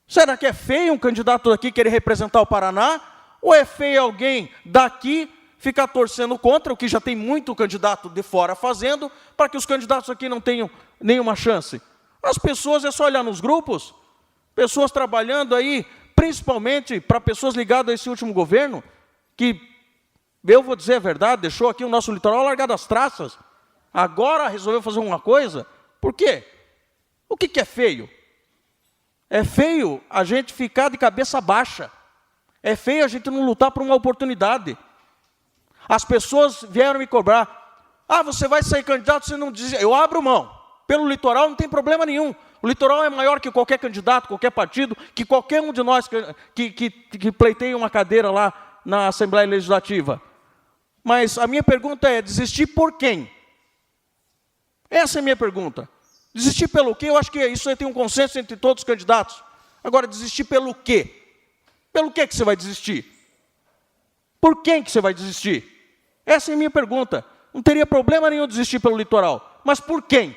Será que é feio um candidato daqui querer representar o Paraná? Ou é feio alguém daqui ficar torcendo contra, o que já tem muito candidato de fora fazendo, para que os candidatos aqui não tenham nenhuma chance. As pessoas, é só olhar nos grupos, pessoas trabalhando aí, principalmente para pessoas ligadas a esse último governo, que, eu vou dizer a verdade, deixou aqui o nosso litoral largado às traças, agora resolveu fazer uma coisa. Por quê? O que é feio? É feio a gente ficar de cabeça baixa. É feio a gente não lutar por uma oportunidade. As pessoas vieram me cobrar. Ah, você vai sair candidato, você não diz. Eu abro mão. Pelo litoral não tem problema nenhum. O litoral é maior que qualquer candidato, qualquer partido, que qualquer um de nós que pleiteia uma cadeira lá na Assembleia Legislativa. Mas a minha pergunta é, desistir por quem? Essa é a minha pergunta. Desistir pelo quê? Eu acho que isso aí tem um consenso entre todos os candidatos. Agora, desistir pelo quê? Pelo que você vai desistir? Por quem que você vai desistir? Essa é a minha pergunta. Não teria problema nenhum desistir pelo litoral. Mas por quem?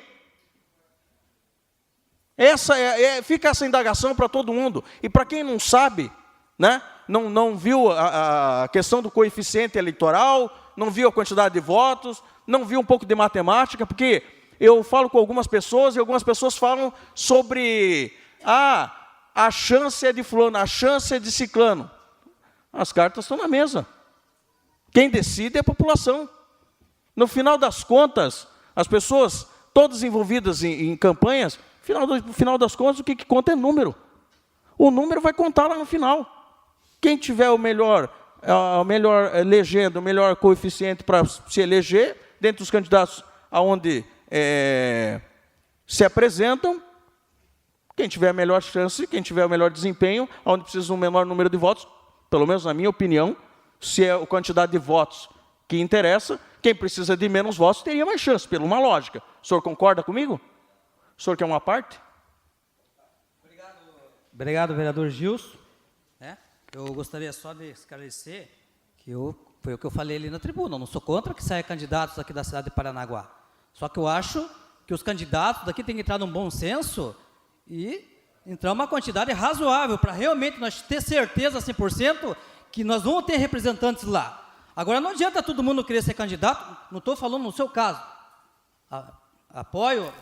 Fica essa indagação para todo mundo. E para quem não sabe, né, não viu a questão do coeficiente eleitoral, não viu a quantidade de votos, não viu um pouco de matemática, porque eu falo com algumas pessoas e algumas pessoas falam sobre a chance é de fulano, a chance é de ciclano. As cartas estão na mesa. Quem decide é a população. No final das contas, as pessoas, todas envolvidas em campanhas, no final das contas, o que conta é número. O número vai contar lá no final. Quem tiver a melhor legenda, o melhor coeficiente para se eleger, dentre os candidatos aonde se apresentam, quem tiver a melhor chance, quem tiver o melhor desempenho, aonde precisa de um menor número de votos, pelo menos na minha opinião, se é a quantidade de votos que interessa, quem precisa de menos votos teria mais chance, por uma lógica. O senhor concorda comigo? O senhor quer uma parte? Obrigado, vereador Gilson. Eu gostaria só de esclarecer que foi o que eu falei ali na tribuna. Eu não sou contra que saia candidatos aqui da cidade de Paranaguá. Só que eu acho que os candidatos daqui têm que entrar num bom senso e entrar uma quantidade razoável para realmente nós ter certeza 100% que nós vamos ter representantes lá. Agora, não adianta todo mundo querer ser candidato, não estou falando no seu caso. Apoio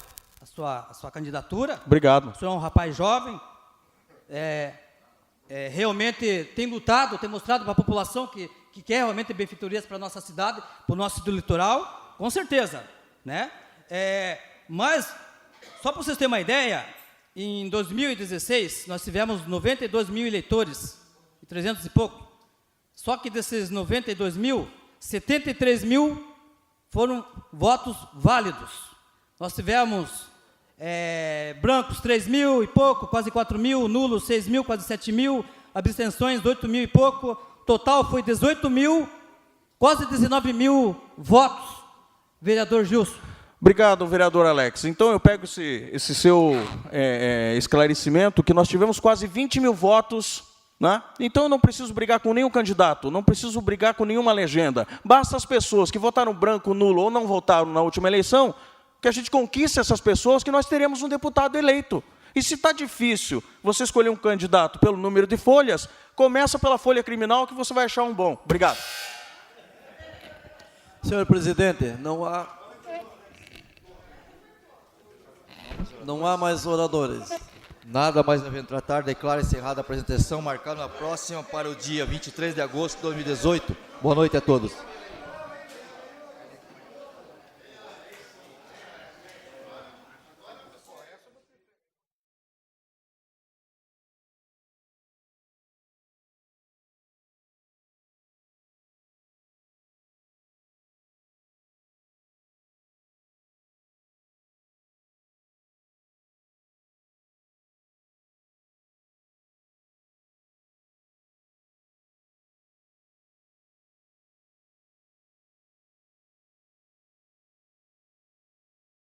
a sua candidatura. Obrigado. O senhor é um rapaz jovem, realmente tem lutado, tem mostrado para a população que quer realmente benfeitorias para a nossa cidade, para o nosso litoral, com certeza. Né? Mas, só para vocês terem uma ideia, em 2016, nós tivemos 92 mil eleitores, 300 e pouco. Só que desses 92 mil, 73 mil foram votos válidos. Nós tivemos brancos 3 mil e pouco, quase 4 mil, nulos 6 mil, quase 7 mil, abstenções 8 mil e pouco, total foi 18 mil, quase 19 mil votos, vereador Gilson. Obrigado, vereador Alex. Então eu pego esse seu esclarecimento, que nós tivemos quase 20 mil votos, né? Então eu não preciso brigar com nenhum candidato, não preciso brigar com nenhuma legenda. Basta as pessoas que votaram branco, nulo ou não votaram na última eleição, que a gente conquiste essas pessoas, que nós teremos um deputado eleito. E se está difícil você escolher um candidato pelo número de folhas, começa pela folha criminal que você vai achar um bom. Obrigado. Senhor presidente, não há mais oradores. Nada mais havendo tratar, declaro encerrada a apresentação, marcando a próxima para o dia 23 de agosto de 2018. Boa noite a todos.